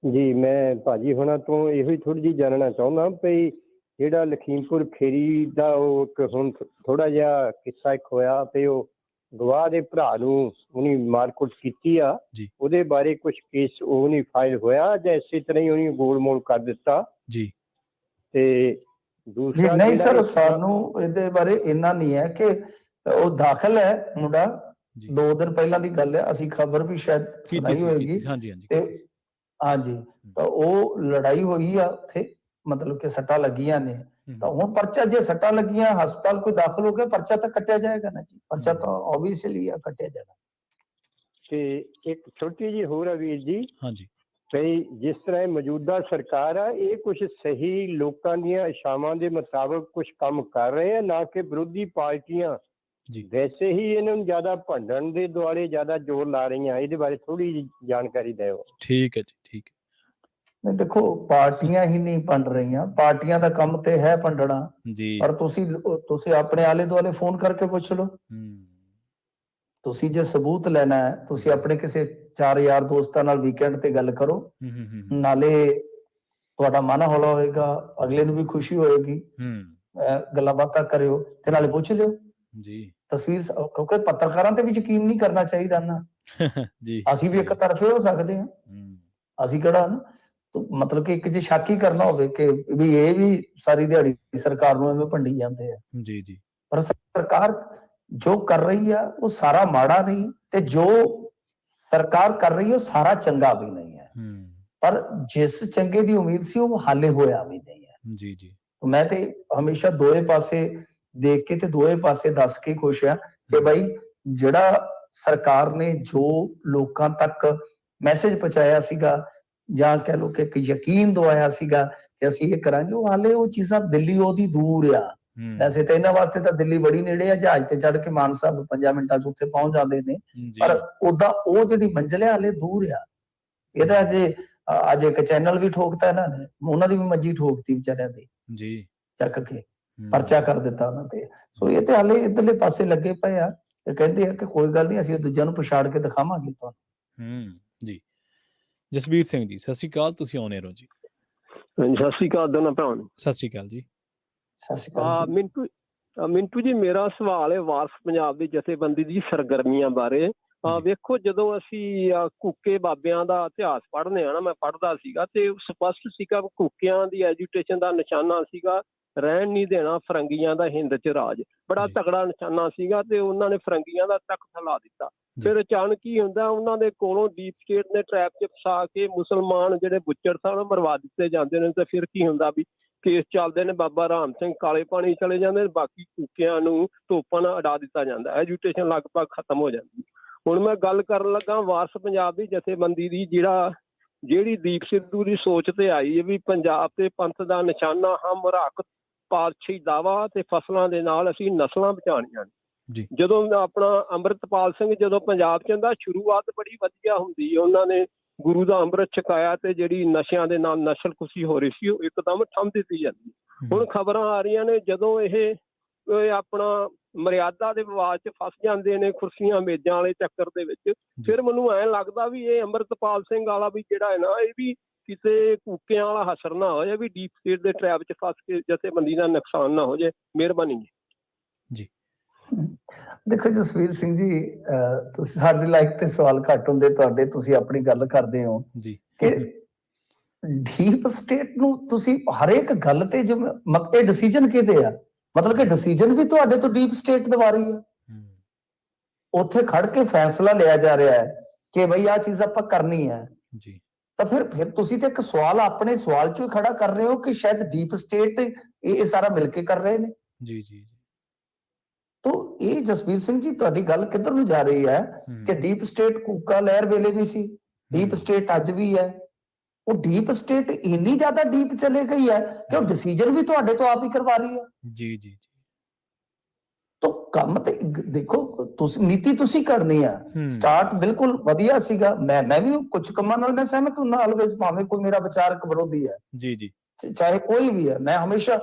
ਜੀ, ਮੈਂ ਭਾਜੀ ਹੁਣਾਂ ਤੋਂ ਇਹੋ ਹੀ ਥੋੜ੍ਹੀ ਜਿਹੀ ਜਾਣਨਾ ਚਾਹੁੰਦਾ ਵੀ ਜਿਹੜਾ ਲਖੀਮਪੁਰ ਖੀਰੀ ਦਾ ਉਹ ਇੱਕ ਹੁਣ ਥੋੜਾ ਜਿਹਾ ਕਿੱਸਾ ਇੱਕ ਹੋਇਆ ਤੇ ਉਹ ਗਵਾਹ ਦੇ ਭਰਾ ਨੂੰ ਉਹਨੇ ਮਾਰਕੁੱਟ ਕੀਤੀ ਆ, ਜੀ ਉਹਦੇ ਬਾਰੇ ਕੁਝ ਕੇਸ ਉਹ ਨਹੀਂ ਫਾਈਲ ਹੋਇਆ ਜਾਂ ਇਸੇ ਤਰ੍ਹਾਂ ਹੀ ਉਹਨੇ ਗੋਲਮੋਲ ਕਰ ਦਿੱਤਾ? ਜੀ ਤੇ ਜੀ ਦੂਸਰਾ ਨਹੀਂ ਜਿਹੜਾ ਸਰ, ਸਾਨੂੰ ਇਹਦੇ ਬਾਰੇ ਇੰਨਾ ਨਹੀਂ ਹੈ ਕਿ ਉਹ ਦਾਖਲ ਹੈ ਮੁੰਡਾ, ਜੀ 2 ਦਿਨ ਪਹਿਲਾਂ ਦੀ ਗੱਲ ਹੈ, ਅਸੀਂ ਖਬਰ ਵੀ ਸ਼ਾਇਦ ਕੀਤੀ ਸੁਣਾਈ ਸੀ ਹੋਏਗੀ। ਹਾਂਜੀ ਹਾਂਜੀ ਤੇ ਕੀਤੀ ਸੀ। ਹਾਂਜੀ, ਤਾਂ ਉਹ ਲੜਾਈ ਹੋਈ ਆ ਉੱਥੇ, ਮਤਲਬ ਕਿ ਸੱਟਾਂ ਲੱਗੀਆਂ ਨੇ, ਤਾਂ ਹੁਣ ਪਰਚਾ ਜੇ ਸੱਟਾਂ ਲੱਗੀਆਂ ਹਸਪਤਾਲ ਕੋਈ ਦਾਖਲ ਹੋ ਗਿਆ, ਪਰਚਾ ਤਾਂ ਕੱਟਿਆ ਜਾਏਗਾ ਨਾ ਜੀ, ਪਰਚਾ ਤਾਂ ਆਬਵੀਅਸਲੀ ਆ ਕੱਟਿਆ ਜਾਣਾ। ਤੇ ਇੱਕ ਛੋਟੀ ਜਿਹੀ ਹੋਰ ਆ ਵੀਰ ਜੀ, ਹਾਂਜੀ ਭਈ ਜਿਸ ਤਰ੍ਹਾਂ ਇਹ ਮੌਜੂਦਾ ਸਰਕਾਰ ਆ, ਇਹ ਕੁਝ ਸਹੀ ਲੋਕਾਂ ਦੀਆਂ ਇਛਾਵਾਂ ਦੇ ਮੁਤਾਬਕ ਕੁਝ ਕੰਮ ਕਰ ਰਹੇ ਆ, ਨਾ ਕਿ ਵਿਰੋਧੀ ਪਾਰਟੀਆਂ ਜੀ ਵੈਸੇ ਹੀ ਇਹਨਾਂ ਨੂੰ ਜ਼ਿਆਦਾ ਭੰਡਣ ਦੇ ਦੁਆਲੇ ਜ਼ਿਆਦਾ ਜ਼ੋਰ ਲਾ ਰਹੀਆਂ? ਇਹਦੇ ਬਾਰੇ ਥੋੜੀ ਜਿਹੀ ਜਾਣਕਾਰੀ ਦਿਓ। ਠੀਕ ਹੈ ਜੀ, ਠੀਕ ਹੈ। ਨਹੀਂ ਦੇਖੋ, ਪਾਰਟੀਆਂ ਹੀ ਨਹੀਂ ਭੰਡ ਰਹੀਆਂ, ਪਾਰਟੀਆਂ ਦਾ ਕੰਮ ਤੇ ਹੈ ਭੰਡਣਾ, ਜੀ ਪਰ ਤੁਸੀਂ ਆਪਣੇ ਆਲੇ ਦੁਆਲੇ ਫੋਨ ਕਰਕੇ ਪੁੱਛ ਲਓ। ਤੁਸੀਂ ਜੇ ਸਬੂਤ ਲੈਣਾ ਹੈ, ਤੁਸੀਂ ਆਪਣੇ ਕਿਸੇ 4 ਯਾਰ ਦੋਸਤਾਂ ਨਾਲ ਵੀਕਐਂਡ ਤੇ ਗੱਲ ਕਰੋ, ਨਾਲੇ ਤੁਹਾਡਾ ਮਨ ਹੌਲਾ ਹੋਏਗਾ, ਅਗਲੇ ਨੂੰ ਵੀ ਖੁਸ਼ੀ ਹੋਏਗੀ, ਗੱਲਾਂ ਬਾਤਾਂ ਕਰਿਓ ਤੇ ਨਾਲੇ ਪੁੱਛ ਲਿਓ ਜੀ ਤਸਵੀਰ, ਕਿਉਂਕਿ ਪੱਤਰਕਾਰਾਂ ਤੇ ਵੀ ਯਕੀਨ ਨਹੀਂ ਕਰਨਾ ਚਾਹੀਦਾ ਨਾ। ਜੀ ਅਸੀਂ ਵੀ ਇੱਕ ਤਰਫੇ ਹੋ ਸਕਦੇ ਹਾਂ, ਅਸੀਂ ਕਿਹੜਾ ਨਾ, ਮਤਲਬ ਕਿ ਇੱਕ ਜੇ ਸ਼ੱਕ ਹੀ ਕਰਨਾ ਹੋਵੇ ਕਿ ਵੀ ਇਹ ਵੀ ਸਾਰੀ ਦਿਹਾੜੀ ਸਰਕਾਰ ਨੂੰ ਐਵੇਂ ਭੰਡੀ ਜਾਂਦੇ ਆ, ਜੀ ਜੀ ਪਰ ਸਰਕਾਰ ਜੋ ਕਰ ਰਹੀ ਆ ਉਹ ਸਾਰਾ ਮਾੜਾ ਨਹੀਂ, ਤੇ ਜੋ ਸਰਕਾਰ ਕਰ ਰਹੀ ਹੈ ਉਹ ਸਾਰਾ ਚੰਗਾ ਵੀ ਨਹੀਂ ਹੈ, ਪਰ ਜਿਸ ਚੰਗੇ ਦੀ ਉਮੀਦ ਸੀ ਉਹ ਹਾਲੇ ਹੋਇਆ ਵੀ ਨਹੀਂ ਹੈ। ਜੀ ਜੀ ਮੈਂ ਤੇ ਹਮੇਸ਼ਾ ਦੋਏ ਪਾਸੇ ਦੇਖ ਕੇ ਤੇ ਦੋਏ ਪਾਸੇ ਦੱਸ ਕੇ ਖੁਸ਼ ਆ ਕਿ ਭਾਈ ਜਿਹੜਾ ਸਰਕਾਰ ਨੇ ਜੋ ਲੋਕਾਂ ਤੱਕ ਮੈਸੇਜ ਪਹੁੰਚਾਇਆ ਸੀਗਾ, ਜਾਂ ਕਹਿ ਲਓ ਕਿ ਇੱਕ ਯਕੀਨ ਦਵਾਇਆ ਸੀਗਾ ਕਿ ਅਸੀਂ ਇਹ ਕਰਾਂਗੇ, ਉਹ ਹਾਲੇ ਉਹ ਚੀਜ਼ਾਂ ਦਿੱਲੀ ਉਹਦੀ ਦੂਰ ਆ। ਵੈਸੇ ਤਾਂ ਇਹਨਾਂ ਵਾਸਤੇ ਤਾਂ ਦਿੱਲੀ ਬੜੀ ਨੇੜੇ ਆ, ਜਹਾਜ਼ ਤੇ ਚੜ੍ਹ ਕੇ ਮਾਨ ਸਾਹਿਬ 5 ਮਿੰਟਾਂ 'ਚ ਉੱਥੇ ਪਹੁੰਚ ਜਾਂਦੇ ਨੇ, ਪਰ ਉਦਾਂ ਉਹ ਜਿਹੜੀ ਮੰਜ਼ਿਲ ਹੈ ਹਾਲੇ ਦੂਰ ਆ। ਇਹਦਾ ਅੱਜ ਇੱਕ ਚੈਨਲ ਵੀ ਠੋਕਤਾ ਇਹਨਾਂ ਨੇ, ਉਹਨਾਂ ਦੀ ਵੀ ਮੱਜੀ ਠੋਕਤੀ ਵਿਚਾਰਿਆਂ ਦੀ ਜੀ, ਚੱਕ ਕੇ ਪਰਚਾ ਕਰ ਦਿੱਤਾ ਉਹਨਾਂ ਤੇ। ਸੋ ਇਹ ਤੇ ਹਾਲੇ ਇਧਰਲੇ ਪਾਸੇ ਲੱਗੇ ਪਏ ਆ, ਤੇ ਕਹਿੰਦੇ ਆ ਕਿ ਕੋਈ ਗੱਲ ਨਹੀਂ, ਅਸੀਂ ਦੂਜਿਆਂ ਨੂੰ ਪਛਾੜ ਕੇ ਦਿਖਾਵਾਂਗੇ ਤੁਹਾਨੂੰ। ਜੀ ਜਸਬੀਰ ਸਿੰਘ ਜੀ, ਸਤਿ ਸ਼੍ਰੀ ਅਕਾਲ, ਤੁਸੀਂ ਆਉਣੇ ਰਹੋ ਜੀ। ਹਾਂਜੀ, ਸਤਿ ਸ਼੍ਰੀ ਅਕਾਲ ਦੋਨਾਂ ਭਰਾਵਾਂ ਨੂੰ। ਸਤਿ ਸ਼੍ਰੀ ਅਕਾਲ ਜੀ। ਸਤਿ ਸ਼੍ਰੀ ਅਕਾਲ ਜੀ। ਮਿੰਟੂ ਜੀ, ਮੇਰਾ ਸਵਾਲ ਹੈ ਵਾਰਸ ਪੰਜਾਬ ਦੀ ਜਥੇਬੰਦੀ ਦੀ ਸਰਗਰਮੀਆਂ ਬਾਰੇ। ਵੇਖੋ, ਜਦੋਂ ਅਸੀਂ ਕੂਕੇ ਬਾਬਿਆਂ ਦਾ ਇਤਿਹਾਸ ਪੜ੍ਹਨੇ ਆ ਨਾ, ਮੈਂ ਪੜ੍ਹਦਾ ਸੀਗਾ ਤੇ ਸਪਸ਼ਟ ਸੀਗਾ ਕੂਕਿਆਂ ਦੀ ਐਜੂਟੇਸ਼ਨ ਦਾ ਨਿਸ਼ਾਨਾ ਸੀਗਾ ਰਹਿਣ ਨਹੀਂ ਦੇਣਾ ਫਰੰਗੀਆਂ ਦਾ ਹਿੰਦ 'ਚ ਰਾਜ, ਬੜਾ ਤਗੜਾ ਨਿਸ਼ਾਨਾ ਸੀਗਾ, ਤੇ ਉਹਨਾਂ ਨੇ ਫਰੰਗੀਆਂ ਦਾ ਤਖਤ ਹਿਲਾ ਦਿੱਤਾ। ਫਿਰ ਅਚਾਨਕ ਕੀ ਹੁੰਦਾ, ਉਹਨਾਂ ਦੇ ਕੋਲੋਂ ਡੀਪ ਸਟੇਟ ਨੇ ਟਰੈਪ 'ਚ ਫਸਾ ਕੇ ਮੁਸਲਮਾਨ ਜਿਹੜੇ ਬੁੱਚੜ ਸਨ ਮਰਵਾ ਦਿੱਤੇ ਜਾਂਦੇ ਨੇ, ਤੇ ਫਿਰ ਕੀ ਹੁੰਦਾ ਵੀ ਕੇਸ ਚੱਲਦੇ ਨੇ, ਬਾਬਾ ਰਾਮ ਸਿੰਘ ਕਾਲੇ ਪਾਣੀ ਚਲੇ ਜਾਂਦੇ ਨੇ, ਬਾਕੀ ਕੂਕਿਆਂ ਨੂੰ ਧੋਪਾਂ ਨਾਲ ਉਡਾ ਦਿੱਤਾ ਜਾਂਦਾ, ਐਜੂਟੇਸ਼ਨ ਲਗਭਗ ਖਤਮ ਹੋ ਜਾਂਦੀ। ਹੁਣ ਮੈਂ ਗੱਲ ਕਰਨ ਲੱਗਾ ਵਾਰਸ ਪੰਜਾਬ ਦੀ ਜਥੇਬੰਦੀ ਦੀ, ਜਿਹੜੀ ਦੀਪ ਸਿੱਧੂ ਦੀ ਸੋਚ ਤੇ ਆਈ ਹੈ ਵੀ ਪੰਜਾਬ ਤੇ ਪੰਥ ਦਾ ਨਿਸ਼ਾਨਾ ਹਮ ਰੱਖ ਪਾਤਸ਼ਾਹੀ ਦਾਵਾ ਤੇ ਫਸਲਾਂ ਦੇ ਨਾਲ ਅਸੀਂ ਨਸਲਾਂ ਬਚਾਉਣੀਆਂ ਨੇ। ਜਦੋਂ ਆਪਣਾ ਅੰਮ੍ਰਿਤਪਾਲ ਸਿੰਘ ਜਦੋਂ ਪੰਜਾਬ 'ਚ ਹੁੰਦਾ, ਸ਼ੁਰੂਆਤ ਬੜੀ ਵਧੀਆ ਹੁੰਦੀ ਹੈ, ਉਹਨਾਂ ਨੇ ਗੁਰੂ ਦਾ ਅੰਮ੍ਰਿਤ ਛਕਾਇਆ ਤੇ ਜਿਹੜੀ ਨਸ਼ਿਆਂ ਦੇ ਨਾਲ ਨਸਲਕੁਸ਼ੀ ਹੋ ਰਹੀ ਸੀ ਉਹ ਇੱਕਦਮ ਥੰਮ ਦਿੱਤੀ ਜਾਂਦੀ। ਹੁਣ ਖਬਰਾਂ ਆ ਰਹੀਆਂ ਨੇ ਜਦੋਂ ਇਹ ਆਪਣਾ ਮਰਿਆਦਾ ਦੇ ਵਿਵਾਦ 'ਚ ਫਸ ਜਾਂਦੇ ਨੇ, ਕੁਰਸੀਆਂ ਮੇਜ਼ਾਂ ਵਾਲੇ ਚੱਕਰ ਦੇ ਵਿੱਚ, ਫਿਰ ਮੈਨੂੰ ਐਂ ਲੱਗਦਾ ਵੀ ਇਹ ਅੰਮ੍ਰਿਤਪਾਲ ਸਿੰਘ ਵਾਲਾ ਵੀ ਜਿਹੜਾ ਹੈ ਨਾ, ਇਹ ਵੀ ਕਿਤੇ ਕੂਕਿਆਂ ਵਾਲਾ ਹਸਰ ਨਾ ਹੋ ਜਾਏ, ਵੀ ਡੀਪ ਸਟੇਟ ਦੇ ਟਰੈਪ 'ਚ ਫਸ ਕੇ ਜਥੇਬੰਦੀ ਦਾ ਨੁਕਸਾਨ ਨਾ ਹੋ ਜਾਏ। ਮਿਹਰਬਾਨੀ ਜੀ। ਦੇਖੋ ਜਸਵੀਰ ਸਿੰਘ ਜੀ, ਤੁਸੀਂ ਸਾਡੇ ਲਾਇਕ ਤੇ ਸਵਾਲ ਘੱਟ ਹੁੰਦੇ ਤੁਹਾਡੇ, ਤੁਸੀਂ ਆਪਣੀ ਗੱਲ ਕਰਦੇ ਹੋ ਕਿ ਡੀਪ ਸਟੇਟ ਨੂੰ ਤੁਸੀਂ ਹਰੇਕ ਗੱਲ ਤੇ ਜਿਵੇਂ ਇਹ ਡਿਸੀਜਨ ਕਿਹਦੇ ਆ, ਮਤਲਬ ਕਿ ਡਿਸੀਜਨ ਵੀ ਤੁਹਾਡੇ ਤੋਂ ਡੀਪ ਸਟੇਟ ਦਵਾ ਰਹੀ ਹੈ। ਉੱਥੇ ਖੜ ਕੇ ਫੈਸਲਾ ਲਿਆ ਜਾ ਰਿਹਾ ਹੈ ਕਿ ਬਈ ਆਹ ਚੀਜ਼ ਆਪਾਂ ਕਰਨੀ ਹੈ, ਤਾਂ ਫਿਰ ਤੁਸੀਂ ਤੇ ਇੱਕ ਸਵਾਲ ਆਪਣੇ ਸਵਾਲ ਚੋਂ ਹੀ ਖੜਾ ਕਰ ਰਹੇ ਹੋ ਕਿ ਸ਼ਾਇਦ ਡੀਪ ਸਟੇਟ ਇਹ ਸਾਰਾ ਮਿਲ ਕੇ ਕਰ ਰਹੇ ਨੇ। ਜੀ ਜੀ। ਤੋ ਇਹ ਜਸਬੀਰ ਸਿੰਘ ਜੀ ਤੁਹਾਡੀ ਗੱਲ ਕਿੱਧਰ ਨੂੰ ਜਾ ਰਹੀ ਹੈ ਕਿ ਡੀਪ ਸਟੇਟ ਕੂਕਾ ਲਹਿਰ ਵੇਲੇ ਵੀ ਸੀ, ਡੀਪ ਸਟੇਟ ਅੱਜ ਵੀ ਹੈ। ਉਹ ਡੀਪ ਸਟੇਟ ਇੰਨੀ ਜ਼ਿਆਦਾ ਡੀਪ ਚਲੇ ਗਈ ਹੈ ਕਿ ਉਹ ਡਿਸੀਜਨ ਵੀ ਤੁਹਾਡੇ ਤੋਂ ਆਪ ਹੀ ਕਰਵਾ ਰਹੀ ਹੈ। ਜੀ ਜੀ। ਤੋ ਕੰਮ ਤੇ ਦੇਖੋ, ਤੁਸੀਂ ਨੀਤੀ ਤੁਸੀਂ ਕਰਨੀ ਆ। ਸਟਾਰਟ ਬਿਲਕੁਲ ਵਧੀਆ ਸੀਗਾ, ਮੈਂ ਵੀ ਕੁਝ ਕੰਮਾਂ ਨਾਲ ਮੈਂ ਸਹਿਮਤ ਹੁੰਦਾ, ਆਲਵੇਜ਼, ਭਾਵੇਂ ਕੋਈ ਮੇਰਾ ਵਿਚਾਰਕ ਵਿਰੋਧੀ ਹੈ, ਜੀ ਜੀ, ਚਾਹੇ ਕੋਈ ਵੀ ਹੈ, ਮੈਂ ਹਮੇਸ਼ਾ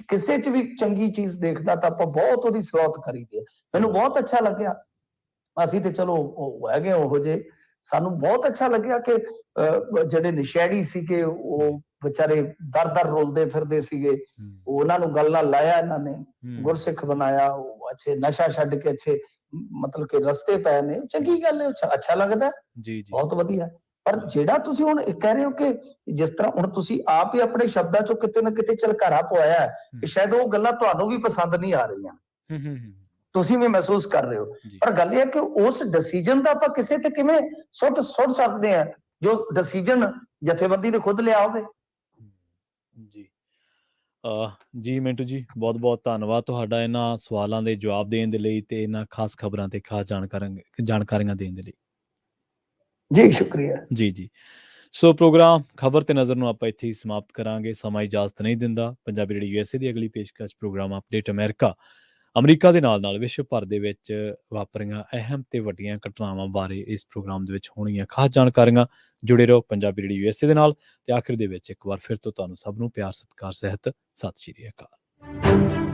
ਕਿਸੇ 'ਚ ਵੀ ਚੰਗੀ ਚੀਜ਼ ਦੇਖਦਾ ਤਾਂ ਆਪਾਂ ਬਹੁਤ ਉਹਦੀ ਸਰਾਹਤ ਕਰੀਦੀ ਹੈ। ਮੈਨੂੰ ਬਹੁਤ ਅੱਛਾ ਲੱਗਿਆ, ਅਸੀਂ ਤੇ ਚਲੋ ਹੈਗੇ ਉਹੋ ਜਿਹੇ, ਸਾਨੂੰ ਬਹੁਤ ਅੱਛਾ ਲੱਗਿਆ ਕਿ ਜਿਹੜੇ ਨਸ਼ੇੜੀ ਸੀਗੇ ਉਹ ਵਿਚਾਰੇ ਦਰ ਰੁਲਦੇ ਫਿਰਦੇ ਸੀਗੇ, ਉਹਨਾਂ ਨੂੰ ਗੱਲ ਨਾਲ ਲਾਇਆ, ਇਹਨਾਂ ਨੇ ਗੁਰਸਿੱਖ ਬਣਾਇਆ, ਉਹ ਅੱਛੇ ਨਸ਼ਾ ਛੱਡ ਕੇ ਅੱਛੇ ਮਤਲਬ ਕਿ ਰਸਤੇ ਪਏ ਨੇ, ਚੰਗੀ ਗੱਲ ਹੈ, ਅੱਛਾ ਲੱਗਦਾ, ਜੀ ਜੀ ਬਹੁਤ ਵਧੀਆ। ਪਰ ਜਿਹੜਾ ਤੁਸੀਂ ਹੁਣ ਕਹਿ ਰਹੇ ਹੋ ਕਿ ਜਿਸ ਤਰ੍ਹਾਂ ਹੁਣ ਤੁਸੀਂ ਆਪ ਹੀ ਆਪਣੇ ਸ਼ਬਦਾਂ ਚੋਂ ਕਿਤੇ ਨਾ ਕਿਤੇ ਝਲਕਾਰਾ ਪਵਾਇਆ ਹੈ ਕਿ ਸ਼ਾਇਦ ਉਹ ਗੱਲਾਂ ਤੁਹਾਨੂੰ ਵੀ ਪਸੰਦ ਨਹੀਂ ਆ ਰਹੀਆਂ, ਤੁਸੀਂ ਵੀ ਮਹਿਸੂਸ ਕਰ ਰਹੇ ਹੋ। ਜੀ ਪਰ ਗੱਲ ਇਹ ਹੈ ਕਿ ਉਸ ਡਿਸੀਜਨ ਦਾ ਆਪਾਂ ਕਿਸੇ ਤੇ ਕਿਵੇਂ ਸੁੱਟ ਸਕਦੇ ਆ ਜੋ ਡਿਸੀਜਨ ਜਥੇਬੰਦੀ ਨੇ ਖੁਦ ਲਿਆ ਹੋਵੇ। ਜੀ ਜੀ ਮਿੰਟੂ ਜੀ, ਬਹੁਤ ਬਹੁਤ ਧੰਨਵਾਦ ਤੁਹਾਡਾ ਇਹਨਾਂ ਸਵਾਲਾਂ ਦੇ ਜਵਾਬ ਦੇਣ ਦੇ ਲਈ ਤੇ ਇਹਨਾਂ ਖਾਸ ਖਬਰਾਂ ਤੇ ਖਾਸ ਜਾਣਕਾਰੀਆਂ ਦੇਣ ਦੇ ਲਈ। ਜੀ ਸ਼ੁਕਰੀਆ। ਜੀ ਜੀ, ਸੋ ਪ੍ਰੋਗਰਾਮ ਖਬਰ ਤੇ ਨਜ਼ਰ ਨੂੰ ਆਪਾਂ ਇੱਥੇ ਹੀ ਸਮਾਪਤ ਕਰਾਂਗੇ। ਸਮਾਂ ਇਜਾਜ਼ਤ ਨਹੀਂ ਦਿੰਦਾ। ਪੰਜਾਬੀ ਰੇਡੀਓ USA ਦੀ ਅਗਲੀ ਪੇਸ਼ਕਸ਼ ਪ੍ਰੋਗਰਾਮ ਅਪਡੇਟ ਅਮਰੀਕਾ ਦੇ ਨਾਲ ਨਾਲ ਵਿਸ਼ਵ ਭਰ ਦੇ ਵਿੱਚ ਵਾਪਰੀਆਂ ਅਹਿਮ ਤੇ ਵੱਡੀਆਂ ਘਟਨਾਵਾਂ ਬਾਰੇ ਇਸ ਪ੍ਰੋਗਰਾਮ ਦੇ ਵਿੱਚ ਹੋਣਗੀਆਂ ਖਾਸ ਜਾਣਕਾਰੀਆਂ। ਜੁੜੇ ਰਹੋ ਪੰਜਾਬੀ ਰੇਡੀਓ USA ਦੇ ਨਾਲ। ਤੇ ਆਖਿਰ ਦੇ ਵਿੱਚ ਇੱਕ ਵਾਰ ਫਿਰ ਤੋਂ ਤੁਹਾਨੂੰ ਸਭ ਨੂੰ ਪਿਆਰ ਸਤਿਕਾਰ ਸਹਿਤ ਸਤਿ ਸ਼੍ਰੀ ਅਕਾਲ।